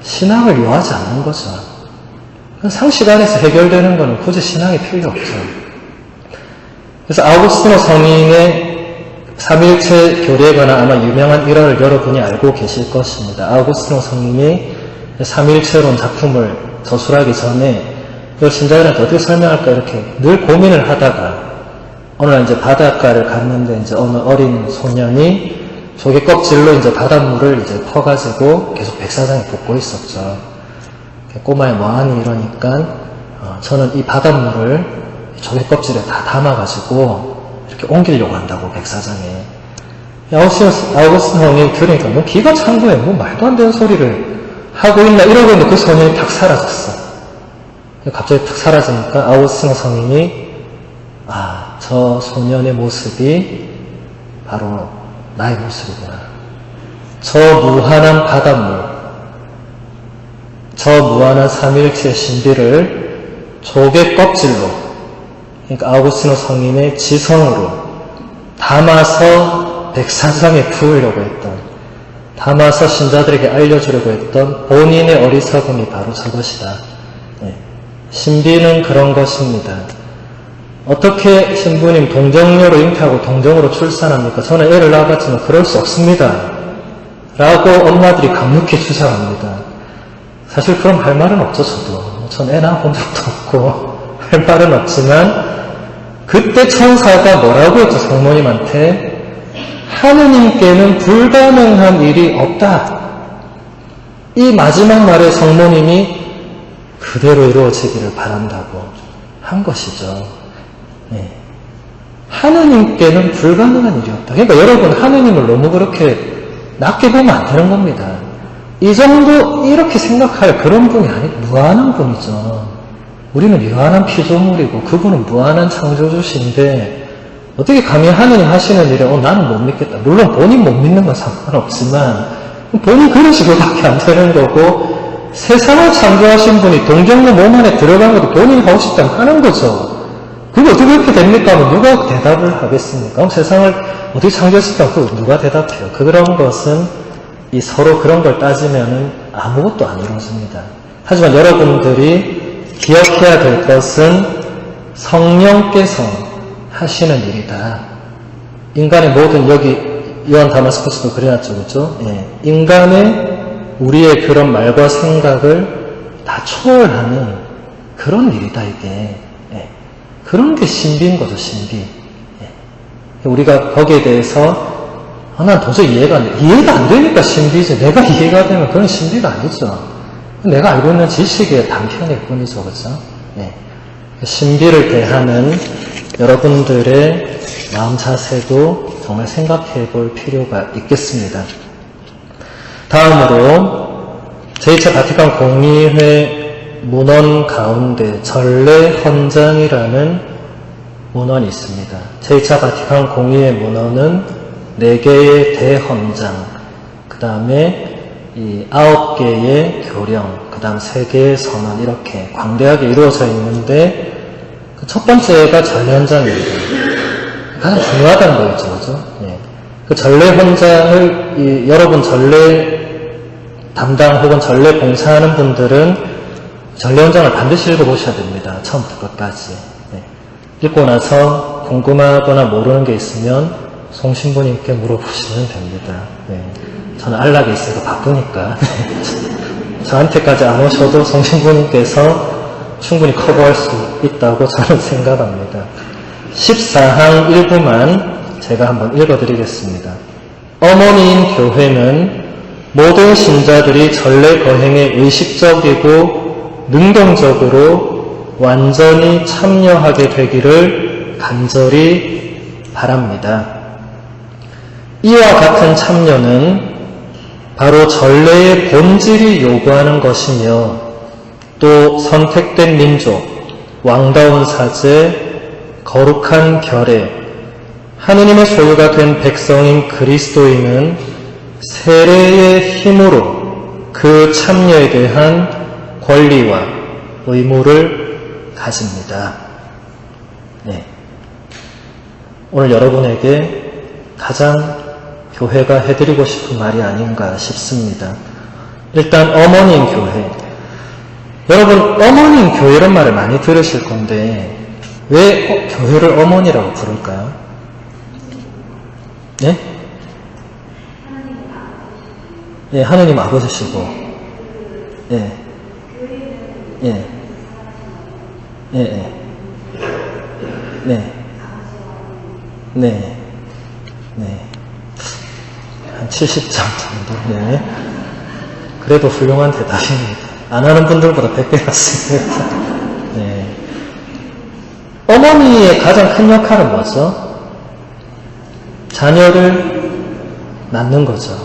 신앙을 요하지 않는 거죠. 상식 안에서 해결되는 거는 굳이 신앙이 필요 없죠. 그래서 아우구스티노 성인의 삼일체 교리에 관한 아마 유명한 일화를 여러분이 알고 계실 것입니다. 아우구스티노 성인이 삼일체론 작품을 저술하기 전에 이걸 신자들한테 어떻게 설명할까 이렇게 늘 고민을 하다가 어느 날 이제 바닷가를 갔는데 이제 어느 어린 소년이 조개 껍질로 이제 바닷물을 이제 퍼가지고 계속 백사장에 붓고 있었죠. 꼬마야 뭐하니 이러니까 저는 이 바닷물을 조개 껍질에 다 담아가지고 이렇게 옮기려고 한다고 백사장에. 아우구스티노 형이 들으니까 뭐 기가 찬 거예요. 뭐 말도 안 되는 소리를 하고 있나 이러고 있는데 그 소년이 탁 사라졌어. 갑자기 탁 사라지니까 아우구스티노 성인이 저 소년의 모습이 바로 나의 모습이구나. 저 무한한 바닷물, 저 무한한 삼일체의 신비를 조개 껍질로, 그러니까 아우구스티노 성인의 지성으로 담아서 백사장에 부으려고 했던, 담아서 신자들에게 알려주려고 했던 본인의 어리석음이 바로 저것이다. 신비는 그런 것입니다. 어떻게 신부님 동정녀로 잉태하고 동정으로 출산합니까? 저는 애를 낳았지만 그럴 수 없습니다. 라고 엄마들이 강력히 주장합니다. 사실 그럼 할 말은 없죠, 저도. 전 애 낳아본 적도 없고 할 말은 없지만 그때 천사가 뭐라고 했죠, 성모님한테? 하느님께는 불가능한 일이 없다. 이 마지막 말에 성모님이 그대로 이루어지기를 바란다고 한 것이죠. 하느님께는 불가능한 일이 없다. 그러니까 여러분, 하느님을 너무 그렇게 낮게 보면 안 되는 겁니다. 이 정도 이렇게 생각할 그런 분이 아니, 무한한 분이죠. 우리는 유한한 피조물이고 그분은 무한한 창조주신데 어떻게 감히 하느님 하시는 일에 나는 못 믿겠다. 물론 본인 못 믿는 건 상관없지만 본인 그런 식으로밖에 안 되는 거고 세상을 창조하신 분이 동정녀 몸 안에 들어간 것도 본인이 하고 싶다면 하는 거죠. 그게 어떻게 그렇게 됩니까? 하면 누가 대답을 하겠습니까? 그럼 세상을 어떻게 창조했을까? 그거 누가 대답해요? 그런 것은 이 서로 그런 걸 따지면은 아무것도 안 이루어집니다. 하지만 여러분들이 기억해야 될 것은 성령께서 하시는 일이다. 인간의 모든, 여기 요한 다마스쿠스도 그래놨죠, 그렇죠? 인간의 우리의 그런 말과 생각을 다 초월하는 그런 일이다, 이게. 그런 게 신비인 거죠, 신비. 우리가 거기에 대해서 난 도저히 이해가 안 돼. 이해가 안 되니까 신비지. 내가 이해가 되면 그건 신비가 아니죠. 내가 알고 있는 지식의 단편일 뿐이죠, 그렇죠? 신비를 대하는 여러분들의 마음 자세도 정말 생각해 볼 필요가 있겠습니다. 다음으로 제2차 바티칸 공의회 문헌 가운데 전례헌장이라는 문헌이 있습니다. 제2차 바티칸 공의회 문헌은 4개의 대헌장, 그 다음에 이 9개의 교령, 그 다음 3개의 선언, 이렇게 광대하게 이루어져 있는데 그 첫 번째가 전례헌장입니다. 가장 중요하다는 거겠죠, 그죠? 그 전례헌장을 여러분 전례 담당 혹은 전례 봉사하는 분들은 전례헌장을 반드시 읽어보셔야 됩니다. 처음부터 끝까지. 읽고 나서 궁금하거나 모르는 게 있으면 송신부님께 물어보시면 됩니다. 저는 안락에 있어서 바쁘니까 저한테까지 안 오셔도 송신부님께서 충분히 커버할 수 있다고 저는 생각합니다. 14항 일부만 제가 한번 읽어드리겠습니다. 어머니인 교회는 모든 신자들이 전례 거행에 의식적이고 능동적으로 완전히 참여하게 되기를 간절히 바랍니다. 이와 같은 참여는 바로 전례의 본질이 요구하는 것이며 또 선택된 민족, 왕다운 사제, 거룩한 결례, 하느님의 소유가 된 백성인 그리스도인은 세례의 힘으로 그 참여에 대한 권리와 의무를 가집니다. 네. 오늘 여러분에게 가장 교회가 해드리고 싶은 말이 아닌가 싶습니다. 일단 어머님 교회. 여러분 어머님 교회란 말을 많이 들으실 건데 왜 교회를 어머니라고 부를까요? 네? 예, 하느님 아버지시고 예. 예. 예. 예. 네. 네. 네. 한 70점 정도. 네. 그래도 훌륭한 대답입니다. 안 하는 분들보다 100배 낫습니다. 네. 어머니의 가장 큰 역할은 뭐죠? 자녀를 낳는 거죠.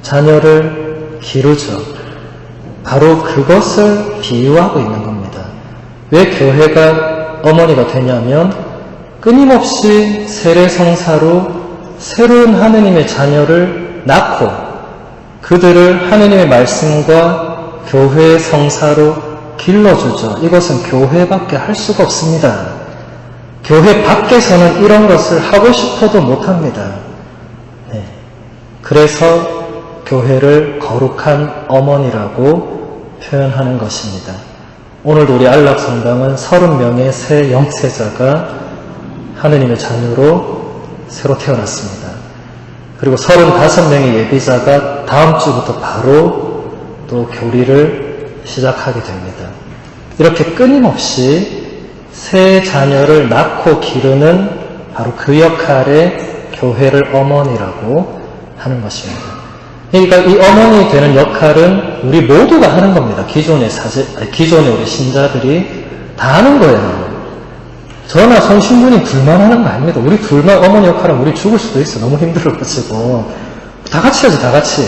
자녀를 기르죠. 바로 그것을 비유하고 있는 겁니다. 왜 교회가 어머니가 되냐면 끊임없이 세례성사로 새로운 하느님의 자녀를 낳고 그들을 하느님의 말씀과 교회의 성사로 길러주죠. 이것은 교회밖에 할 수가 없습니다. 교회 밖에서는 이런 것을 하고 싶어도 못합니다. 네. 그래서 교회를 거룩한 어머니라고 표현하는 것입니다. 오늘도 우리 안락성당은 30명의 새 영세자가 하느님의 자녀로 새로 태어났습니다. 그리고 35명의 예비자가 다음 주부터 바로 또 교리를 시작하게 됩니다. 이렇게 끊임없이 새 자녀를 낳고 기르는 바로 그 역할에 교회를 어머니라고 하는 것입니다. 그러니까 이 어머니 되는 역할은 우리 모두가 하는 겁니다. 기존의 우리 신자들이 다 하는 거예요. 저나 성신부님 둘만 하는 거 아닙니다. 우리 둘만 어머니 역할은 우리 죽을 수도 있어. 너무 힘들어가지고. 다 같이 하지, 다 같이.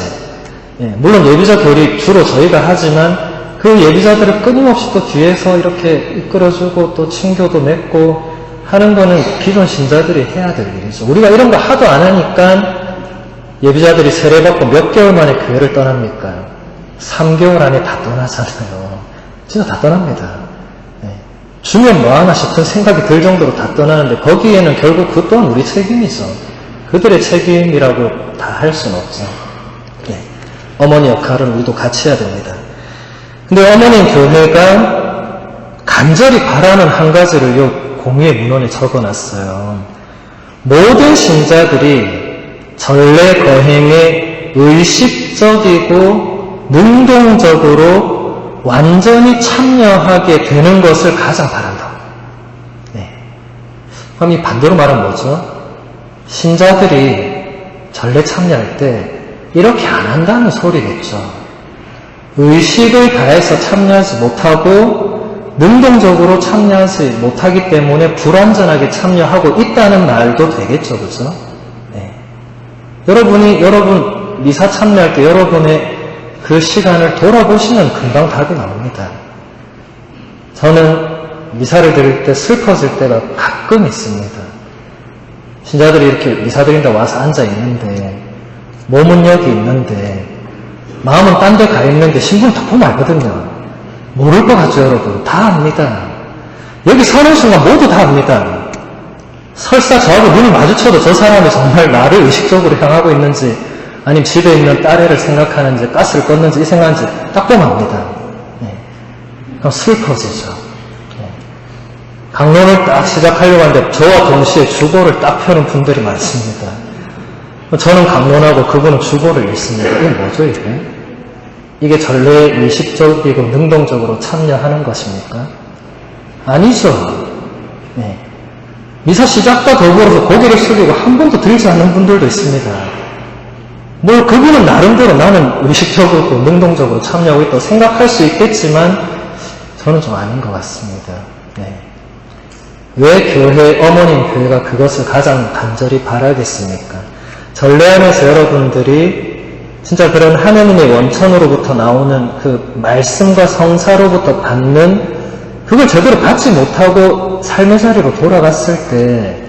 예, 물론 예비자 교리 주로 저희가 하지만 그 예비자들을 끊임없이 또 뒤에서 이렇게 이끌어주고 또 친교도 맺고 하는 거는 기존 신자들이 해야 될 일이죠. 우리가 이런 거 하도 안 하니까 예비자들이 세례받고 몇 개월 만에 교회를 떠납니까? 3개월 안에 다 떠나잖아요. 진짜 다 떠납니다. 네. 주면 뭐하나 싶은 생각이 들 정도로 다 떠나는데 거기에는 결국 그 또한 우리 책임이죠. 그들의 책임이라고 다 할 수는 없죠. 네. 어머니 역할은 우리도 같이 해야 됩니다. 근데 어머니 교회가 간절히 바라는 한 가지를 이 공의의 문헌에 적어놨어요. 모든 신자들이 전례 거행에 의식적이고 능동적으로 완전히 참여하게 되는 것을 가장 바란다. 네. 그럼 이 반대로 말하면 뭐죠? 신자들이 전례 참여할 때 이렇게 안 한다는 소리겠죠. 의식을 다해서 참여하지 못하고 능동적으로 참여하지 못하기 때문에 불완전하게 참여하고 있다는 말도 되겠죠. 그죠? 네. 여러분 미사 참여할 때 여러분의 그 시간을 돌아보시면 금방 답이 나옵니다. 저는 미사를 드릴 때 슬퍼질 때가 가끔 있습니다. 신자들이 이렇게 미사 드린다 와서 앉아 있는데 몸은 여기 있는데 마음은 딴 데 가 있는데 신부는 딱 보면 알거든요. 모를 것 같죠, 여러분? 다 압니다. 여기 서는 순간 모두 다 압니다. 설사 저하고 눈이 마주쳐도 저 사람이 정말 나를 의식적으로 향하고 있는지 아니면 집에 있는 딸애를 생각하는지 가스를 껐는지 이 생각하는지 딱 보면 압니다. 네. 그럼 슬퍼지죠. 네. 강론을 딱 시작하려고 하는데 저와 동시에 주보를 딱 펴는 분들이 많습니다. 저는 강론하고 그분은 주보를 읽습니다. 이게 뭐죠, 이게? 이게 전례에 의식적이고 능동적으로 참여하는 것입니까? 아니죠. 네. 미사 시작과 더불어서 고개를 숙이고 한 번도 들지 않는 분들도 있습니다. 그분은 나름대로 나는 의식적으로 능동적으로 참여하고 있다고 생각할 수 있겠지만 저는 좀 아닌 것 같습니다. 네. 왜 어머님 교회가 그것을 가장 간절히 바라겠습니까? 전례안에서 여러분들이 진짜 그런 하느님의 원천으로부터 나오는 그 말씀과 성사로부터 받는 그걸 제대로 받지 못하고 삶의 자리로 돌아갔을 때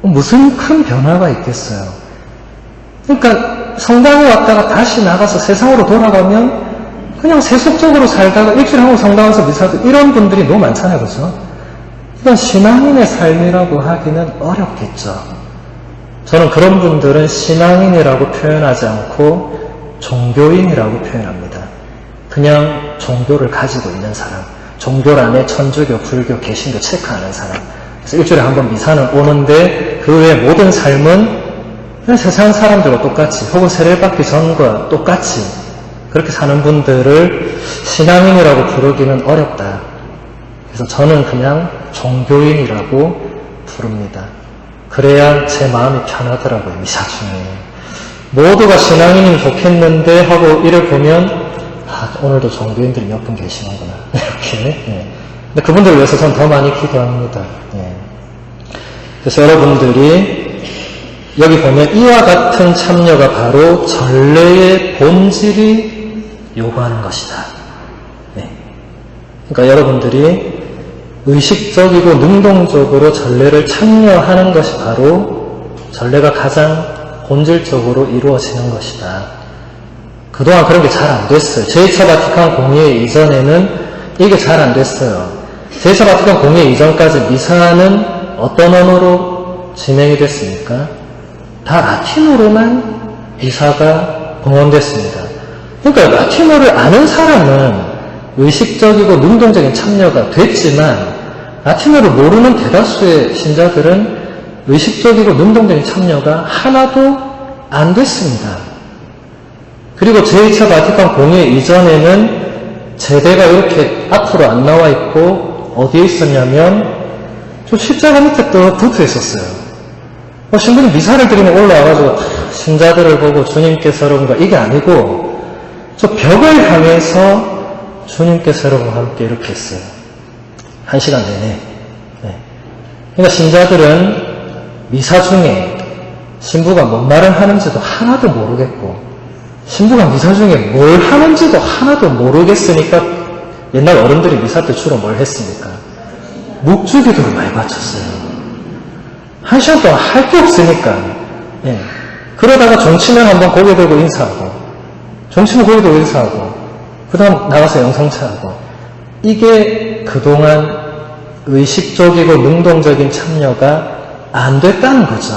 무슨 큰 변화가 있겠어요. 그러니까 성당에 왔다가 다시 나가서 세상으로 돌아가면 그냥 세속적으로 살다가 일주일에 한 번 성당 와서 미사도 이런 분들이 너무 많잖아요. 그죠? 이건 신앙인의 삶이라고 하기는 어렵겠죠. 저는 그런 분들은 신앙인이라고 표현하지 않고 종교인이라고 표현합니다. 그냥 종교를 가지고 있는 사람, 종교 안에 천주교, 불교, 개신교 체크하는 사람. 그래서 일주일에 한 번 미사는 오는데 그 외의 모든 삶은 그냥 세상 사람들과 똑같이 혹은 세례를 받기 전과 똑같이 그렇게 사는 분들을 신앙인이라고 부르기는 어렵다. 그래서 저는 그냥 종교인이라고 부릅니다. 그래야 제 마음이 편하더라고요. 미사 중에. 모두가 신앙인이면 좋겠는데 하고 이를 보면 오늘도 종교인들이 몇 분 계시는구나. 이렇게. 네. 근데 그분들을 위해서 저는 더 많이 기도합니다. 네. 그래서 여러분들이 여기 보면 이와 같은 참여가 바로 전례의 본질이 요구하는 것이다. 네. 그러니까 여러분들이 의식적이고 능동적으로 전례를 참여하는 것이 바로 전례가 가장 본질적으로 이루어지는 것이다. 그동안 그런 게 잘 안 됐어요. 제2차 바티칸 공의회 이전에는 이게 잘 안 됐어요. 제2차 바티칸 공의회 이전까지 미사는 어떤 언어로 진행이 됐습니까? 다 라틴어로만 미사가 봉헌됐습니다. 그러니까 라틴어를 아는 사람은 의식적이고 능동적인 참여가 됐지만 라틴어를 모르는 대다수의 신자들은 의식적이고 능동적인 참여가 하나도 안 됐습니다. 그리고 제2차 바티칸 공의회 이전에는 제대가 이렇게 앞으로 안 나와 있고 어디에 있었냐면 저 십자가 밑에 또 붙어 있었어요. 신부님 미사를 드리면 올라와가지고 신자들을 보고 주님께서 여러분과 이게 아니고 저 벽을 향해서 주님께서 여러분과 함께 이렇게 했어요. 1시간 내내. 네. 그러니까 신자들은 미사 중에 신부가 뭔 말을 하는지도 하나도 모르겠고 신부가 미사 중에 뭘 하는지도 하나도 모르겠으니까 옛날 어른들이 미사 때 주로 뭘 했습니까? 묵주기도를 많이 바쳤어요. 1시간 동안 할 게 없으니까. 예. 그러다가 종치면 한번 고개 들고 인사하고 종치면 고개 들고 인사하고 그 다음 나가서 영상차하고 이게 그동안 의식적이고 능동적인 참여가 안 됐다는 거죠.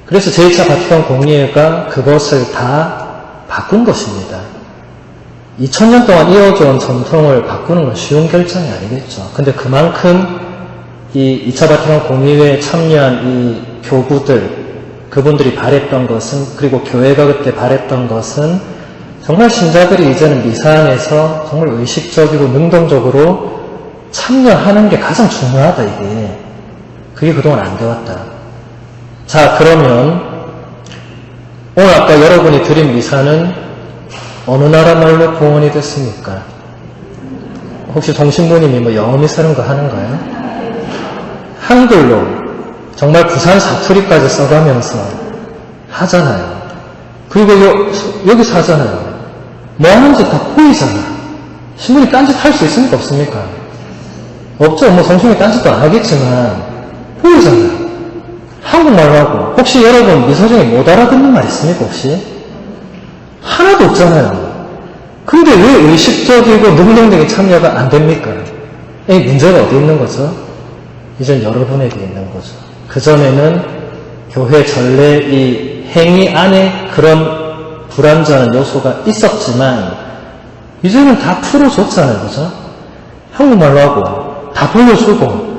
그래서 제2차 바티칸 공의회가 그것을 다 바꾼 것입니다. 2000년 동안 이어져온 전통을 바꾸는 건 쉬운 결정이 아니겠죠. 근데 그만큼 이 2차 바티칸 공의회에 참여한 이 교구들, 그분들이 바랬던 것은, 그리고 교회가 그때 바랬던 것은 정말 신자들이 이제는 미사 안에서 정말 의식적이고 능동적으로 참여하는 게 가장 중요하다, 이게. 그게 그동안 안 되었다. 자, 그러면 오늘 아까 여러분이 드린 미사는 어느 나라 말로 봉헌이 됐습니까? 혹시 동신부님이 뭐 영어 미사 이런 거 하는가요? 한글로 정말 부산 사투리까지 써가면서 하잖아요. 그리고 여기서 하잖아요. 뭐 하는지 다 보이잖아. 신부님 딴짓 할 수 있습니까? 없습니까? 없죠. 뭐 성심이 딴짓도 안 하겠지만 보이잖아. 한국말로 하고. 혹시 여러분 미사 중에 못 알아듣는 말 있습니까? 혹시? 하나도 없잖아요. 근데 왜 의식적이고 능동적인 참여가 안 됩니까? 이 문제가 어디 있는 거죠? 이젠 여러분에게 있는 거죠. 그전에는 교회 전례 이 행위 안에 그런 불완전한 요소가 있었지만 이제는 다 풀어줬잖아요. 그죠? 한국말로 하고 다 보여주고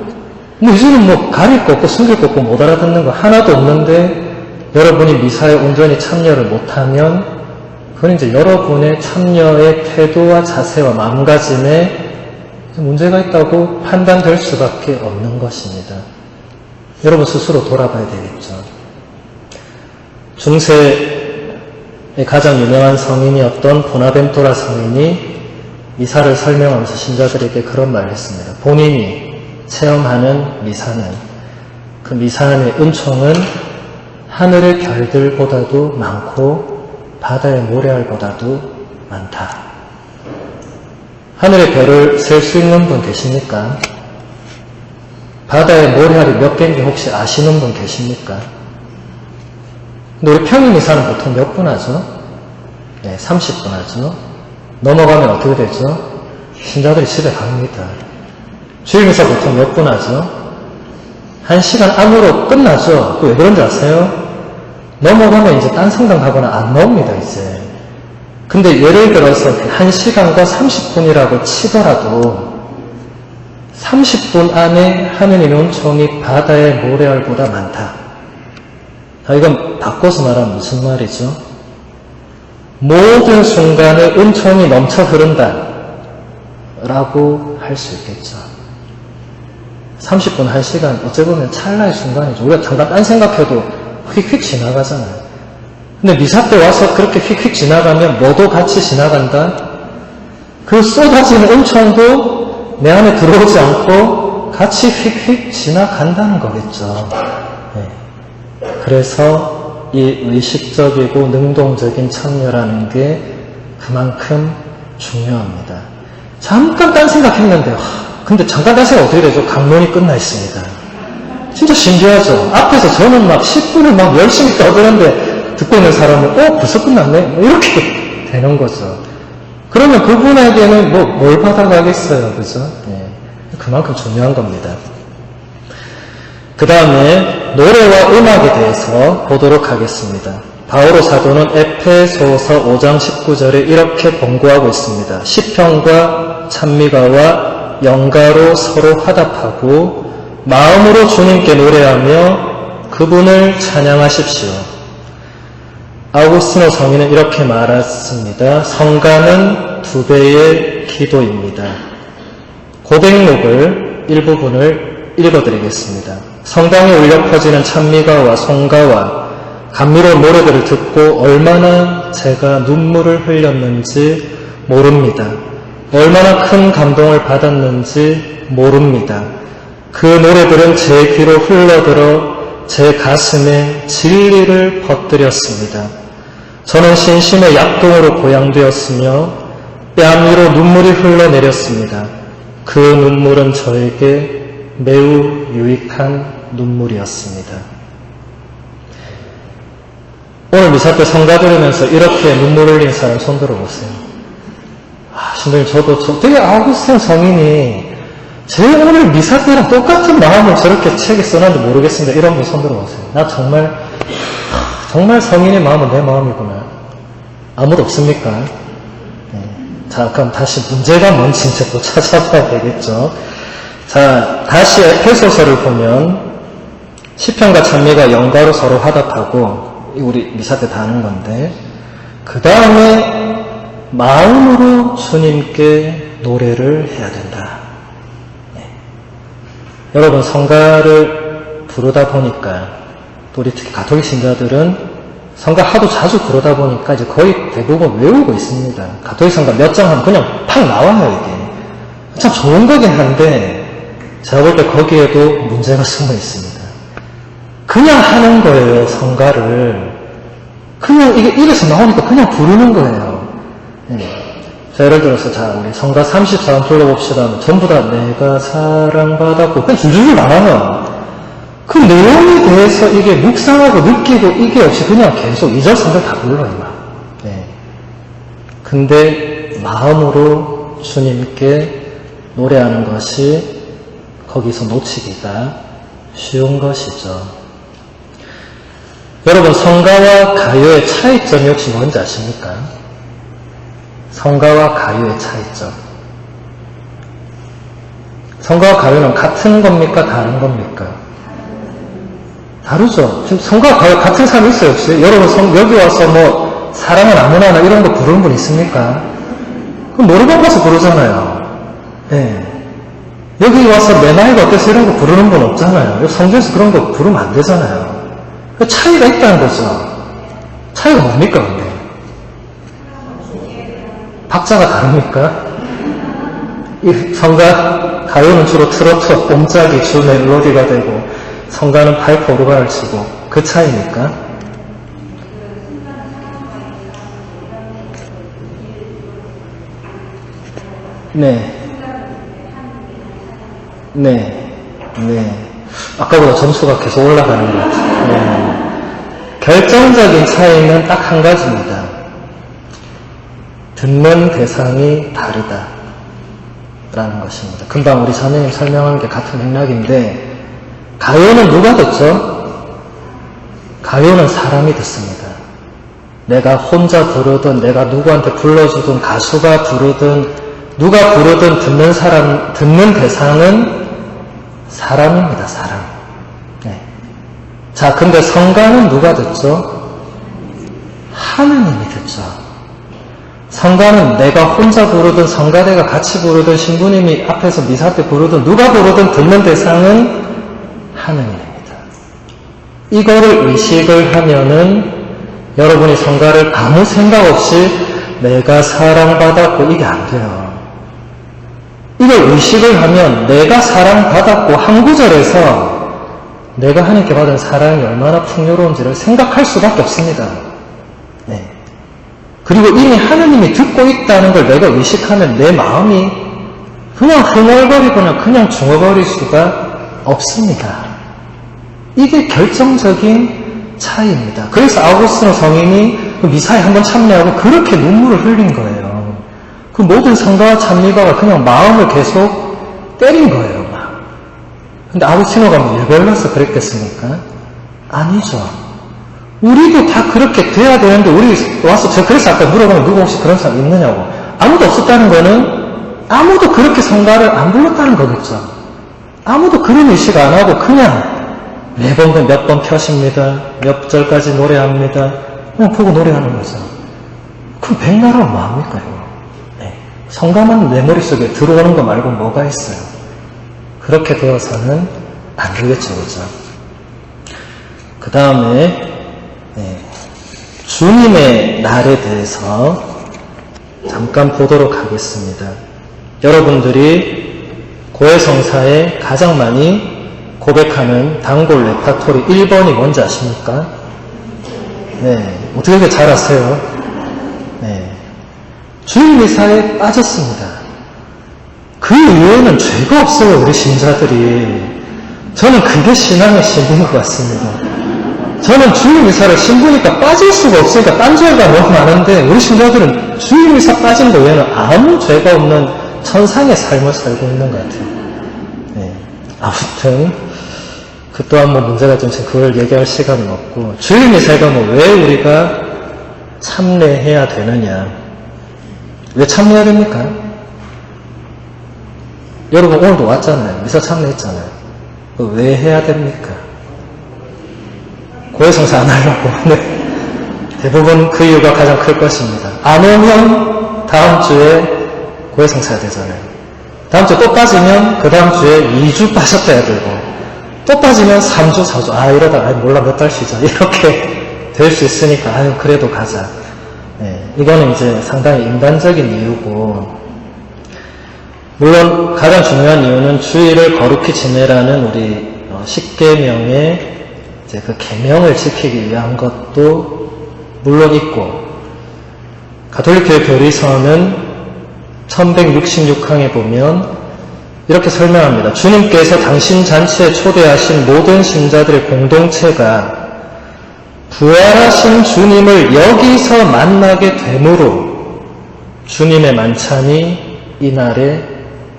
뭐 이제는 뭐 가릴 거 없고 숨길 거 없고 못 알아듣는 거 하나도 없는데 여러분이 미사에 온전히 참여를 못하면 그건 이제 여러분의 참여의 태도와 자세와 마음가짐에 문제가 있다고 판단될 수밖에 없는 것입니다. 여러분 스스로 돌아봐야 되겠죠. 중세 가장 유명한 성인이었던 보나벤토라 성인이 미사를 설명하면서 신자들에게 그런 말을 했습니다. 본인이 체험하는 미사는, 그 미사의 은총은 하늘의 별들보다도 많고 바다의 모래알보다도 많다. 하늘의 별을 셀 수 있는 분 계십니까? 바다의 모래알이 몇 개인지 혹시 아시는 분 계십니까? 근데 우리 평일 미사는 보통 몇 분 하죠? 네, 30분 하죠. 넘어가면 어떻게 되죠? 신자들이 집에 갑니다. 주일 미사 보통 몇 분 하죠? 1시간 안으로 끝나죠? 그 왜 그런지 아세요? 넘어가면 이제 딴 성당 가거나 안 나옵니다, 이제. 근데 예를 들어서 1시간과 30분이라고 치더라도 30분 안에 하느님의 은총이 바다의 모래알보다 많다. 이건 바꿔서 말하면 무슨 말이죠? 모든 순간에 은총이 넘쳐 흐른다 라고 할 수 있겠죠. 30분, 1시간 어찌 보면 찰나의 순간이죠. 우리가 잠깐 딴 생각해도 휙휙 지나가잖아요. 근데 미사 때 와서 그렇게 휙휙 지나가면 뭐도 같이 지나간다? 그 쏟아지는 은총도 내 안에 들어오지 않고 같이 휙휙 지나간다는 거겠죠. 네. 그래서 이 의식적이고 능동적인 참여라는 게 그만큼 중요합니다. 잠깐 딴 생각했는데 근데 잠깐 딴 생각 어떻게 되죠? 강론이 끝나 있습니다. 진짜 신기하죠? 앞에서 저는 막 10분을 막 열심히 떠드는데 듣고 있는 사람은 벌써 끝났네? 이렇게 되는 거죠. 그러면 그분에게는 뭘 받아가겠어요? 그죠? 네. 그만큼 중요한 겁니다. 그 다음에 노래와 음악에 대해서 보도록 하겠습니다. 바오로 사도는 에페소서 5장 19절에 이렇게 권고하고 있습니다. 시편과 찬미가와 영가로 서로 화답하고 마음으로 주님께 노래하며 그분을 찬양하십시오. 아우구스티노 성인은 이렇게 말했습니다. 성가는 2배의 기도입니다. 고백록을 일부분을 읽어드리겠습니다. 성당에 울려 퍼지는 찬미가와 송가와 감미로운 노래들을 듣고 얼마나 제가 눈물을 흘렸는지 모릅니다. 얼마나 큰 감동을 받았는지 모릅니다. 그 노래들은 제 귀로 흘러들어 제 가슴에 진리를 퍼뜨렸습니다. 저는 신심의 약동으로 고양되었으며 뺨 위로 눈물이 흘러내렸습니다. 그 눈물은 저에게 매우 유익한 눈물이었습니다. 오늘 미사 때 성가 들으면서 이렇게 눈물 흘린 사람 손 들어보세요. 신부님 저도 되게 아우구스틴 성인이 제 오늘 미사 때랑 똑같은 마음을 저렇게 책에 써놨는지 모르겠습니다. 이런 분 손 들어보세요. 나 정말 성인의 마음은 내 마음이구나. 아무도 없습니까? 네. 자, 그럼 다시 문제가 뭔지 이제 또 찾아봐야 되겠죠. 자, 다시 에페소서를 보면 시편과 찬미가 영가로 서로 화답하고 우리 미사 때 다 하는 건데 그 다음에 마음으로 주님께 노래를 해야 된다. 네. 여러분 성가를 부르다 보니까 또 우리 특히 가톨릭 신자들은 성가 하도 자주 부르다 보니까 이제 거의 대부분 외우고 있습니다. 가톨릭 성가 몇 장 하면 그냥 팍 나와요 이게. 참 좋은 거긴 한데 제가 볼 때 거기에도 문제가 숨어 있습니다. 그냥 하는 거예요 성가를. 그냥 이게 입에서 나오니까 그냥 부르는 거예요. 네. 자, 예를 들어서, 우리 성가 34번 불러봅시다. 전부 다 내가 사랑받았고, 그냥 줄줄줄 나와요. 그 내용에 대해서 이게 묵상하고 느끼고 이게 없이 그냥 계속 2절, 3절 다 불러요, 막. 네. 근데 마음으로 주님께 노래하는 것이 거기서 놓치기가 쉬운 것이죠. 여러분, 성가와 가요의 차이점이 혹시 뭔지 아십니까? 성가와 가요의 차이점. 성가와 가요는 같은 겁니까? 다른 겁니까? 다르죠. 지금 성가와 가요 같은 사람이 있어요, 혹시? 여러분, 여기 와서 사랑은 아무나 하나 이런 거 부르는 분 있습니까? 그럼 노래방 가서 부르잖아요. 네. 여기 와서 내 나이가 어때서 이런 거 부르는 분 없잖아요. 성전에서 그런 거 부르면 안 되잖아요. 차이가 있다는 거죠. 차이가 뭡니까, 근데? 박자가 다릅니까? 이 성가, 가요는 주로 트로트, 옴짝이 주 멜로디가 되고, 성가는 파이프 오르간을 치고, 그 차이니까? 네. 아까보다 점수가 계속 올라가는 것 같아요. 네. 결정적인 차이는 딱 한 가지입니다. 듣는 대상이 다르다. 라는 것입니다. 금방 우리 자매님 설명한 게 같은 맥락인데, 가요는 누가 듣죠? 가요는 사람이 듣습니다. 내가 혼자 부르든, 내가 누구한테 불러주든, 가수가 부르든, 누가 부르든 듣는 대상은 사람입니다, 사람. 네. 자, 근데 성가는 누가 듣죠? 하느님이 듣죠. 성가는 내가 혼자 부르든, 성가대가 같이 부르든, 신부님이 앞에서 미사 때 부르든, 누가 부르든 듣는 대상은 하느님입니다. 이거를 의식을 하면은 여러분이 성가를 아무 생각 없이 내가 사랑받았고 이게 안 돼요. 이걸 의식을 하면 내가 사랑받았고 한 구절에서 내가 하나님께 받은 사랑이 얼마나 풍요로운지를 생각할 수밖에 없습니다. 네. 그리고 이미 하느님이 듣고 있다는 걸 내가 의식하면 내 마음이 그냥 흥얼거리거나 그냥 중얼거릴 수가 없습니다. 이게 결정적인 차이입니다. 그래서 아우구스티노 성인이 미사에 한번 참여하고 그렇게 눈물을 흘린 거예요. 그 모든 성가와 찬미가가 그냥 마음을 계속 때린 거예요, 막. 근데 아우구스티노가 뭐 일별로서 그랬겠습니까? 아니죠. 우리도 다 그렇게 돼야 되는데, 우리 와서, 제가 그래서 아까 물어보면 누구 혹시 그런 사람 있느냐고. 아무도 없었다는 거는 아무도 그렇게 성가를 안 불렀다는 거겠죠. 아무도 그런 의식 안 하고 그냥 매번 몇 번 펴십니다. 몇 절까지 노래합니다. 그냥 보고 노래하는 거죠. 그럼 백나라는 뭐합니까, 이거? 네. 성가만 내 머릿속에 들어오는 거 말고 뭐가 있어요? 그렇게 되어서는 안 되겠죠, 그죠? 그 다음에, 주님의 날에 대해서 잠깐 보도록 하겠습니다. 여러분들이 고해성사에 가장 많이 고백하는 단골 레파토리 1번이 뭔지 아십니까? 네. 어떻게 그렇게 잘 아세요? 네. 주일 미사에 빠졌습니다. 그 이유에는 죄가 없어요, 우리 신자들이. 저는 그게 신앙의 신분인 것 같습니다. 저는 주일 미사를 신부니까 빠질 수가 없으니까 딴 죄가 너무 많은데, 우리 신자들은 주일 미사 빠진 거 외에는 아무 죄가 없는 천상의 삶을 살고 있는 것 같아요. 네. 아무튼 그 또한 뭐 문제가 좀 있으면 그걸 얘기할 시간은 없고, 주일 미사가 뭐 왜 우리가 참례해야 되느냐, 왜 참례해야 됩니까? 여러분 오늘도 왔잖아요. 미사 참례했잖아요. 왜 해야 됩니까? 고해성사 안 하려고. 네. 대부분 그 이유가 가장 클 것입니다. 안 오면 다음 주에 고해성사가 되잖아요. 다음 주에 또 빠지면 그 다음 주에 2주 빠졌다 해야 되고, 또 빠지면 3주, 4주, 이러다가, 몰라, 몇 달 쉬자. 이렇게 될 수 있으니까, 그래도 가자. 네, 이거는 이제 상당히 인간적인 이유고, 물론 가장 중요한 이유는 주일을 거룩히 지내라는 우리 10계명의 이제 그 계명을 지키기 위한 것도 물론 있고, 가톨릭교회 교리서는 1166항에 보면 이렇게 설명합니다. 주님께서 당신 잔치에 초대하신 모든 신자들의 공동체가 부활하신 주님을 여기서 만나게 되므로 주님의 만찬이 이날의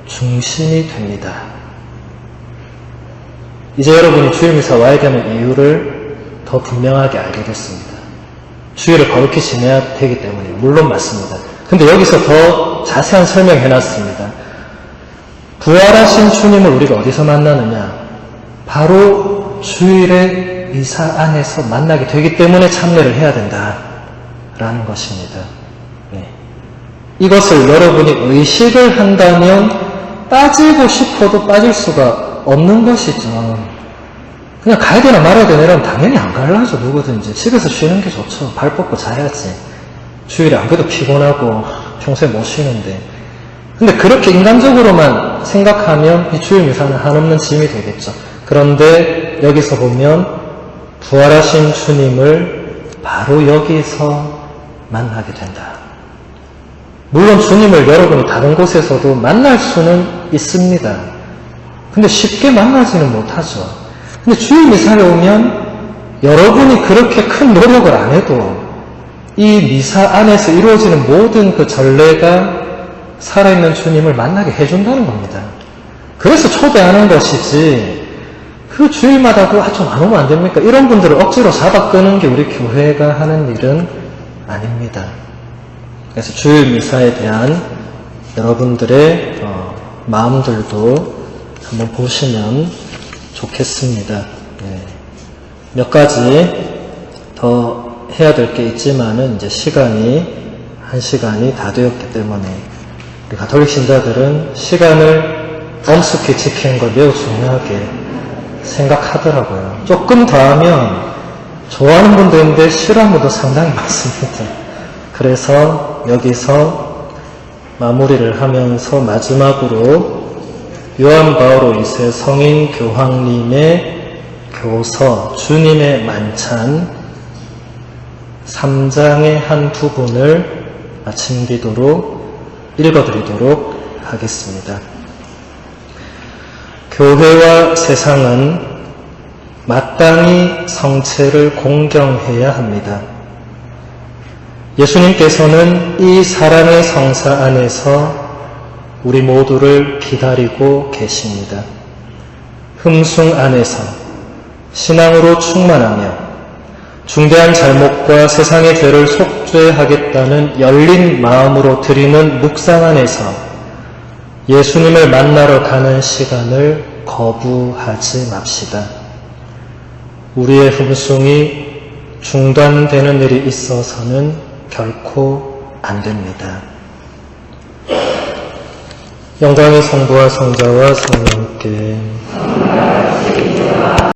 중심이 됩니다. 이제 여러분이 주일미사 와야 되는 이유를 더 분명하게 알게 됐습니다. 주일을 거룩히 지내야 되기 때문에 물론 맞습니다. 근데 여기서 더 자세한 설명해놨습니다. 부활하신 주님을 우리가 어디서 만나느냐? 바로 주일의 미사 안에서 만나게 되기 때문에 참례를 해야 된다라는 것입니다. 네. 이것을 여러분이 의식을 한다면 빠지고 싶어도 빠질 수가 없는 것이죠. 그냥 가야 되나 말아야 되나 이러면 당연히 안 갈라죠. 누구든지. 집에서 쉬는 게 좋죠. 발 뻗고 자야지. 주일에 안 그래도 피곤하고 평소에 못 쉬는데. 근데 그렇게 인간적으로만 생각하면 이 주일 미사는 한없는 짐이 되겠죠. 그런데 여기서 보면 부활하신 주님을 바로 여기서 만나게 된다. 물론 주님을 여러분이 다른 곳에서도 만날 수는 있습니다. 근데 쉽게 만나지는 못하죠. 근데 주일 미사에 오면 여러분이 그렇게 큰 노력을 안 해도 이 미사 안에서 이루어지는 모든 그 전례가 살아있는 주님을 만나게 해준다는 겁니다. 그래서 초대하는 것이지, 그 주일마다 좀 안 오면 안 됩니까? 이런 분들을 억지로 잡아 끄는 게 우리 교회가 하는 일은 아닙니다. 그래서 주일 미사에 대한 여러분들의 마음들도 한번 보시면 좋겠습니다. 네. 몇 가지 더 해야 될 게 있지만은 이제 한 시간이 다 되었기 때문에 우리 가톨릭 신자들은 시간을 엄숙히 지키는 걸 매우 중요하게 생각하더라고요. 조금 더 하면 좋아하는 분도 있는데 싫어하는 분도 상당히 많습니다. 그래서 여기서 마무리를 하면서 마지막으로 요한 바오로 2세 성인 교황님의 교서 주님의 만찬 3장의 한 부분을 마침 기도로 읽어드리도록 하겠습니다. 교회와 세상은 마땅히 성체를 공경해야 합니다. 예수님께서는 이 사랑의 성사 안에서 우리 모두를 기다리고 계십니다. 흠숭 안에서 신앙으로 충만하며 중대한 잘못과 세상의 죄를 속죄하겠다는 열린 마음으로 드리는 묵상 안에서 예수님을 만나러 가는 시간을 거부하지 맙시다. 우리의 흠숭이 중단되는 일이 있어서는 결코 안 됩니다. 영광의 성부와 성자와 성령께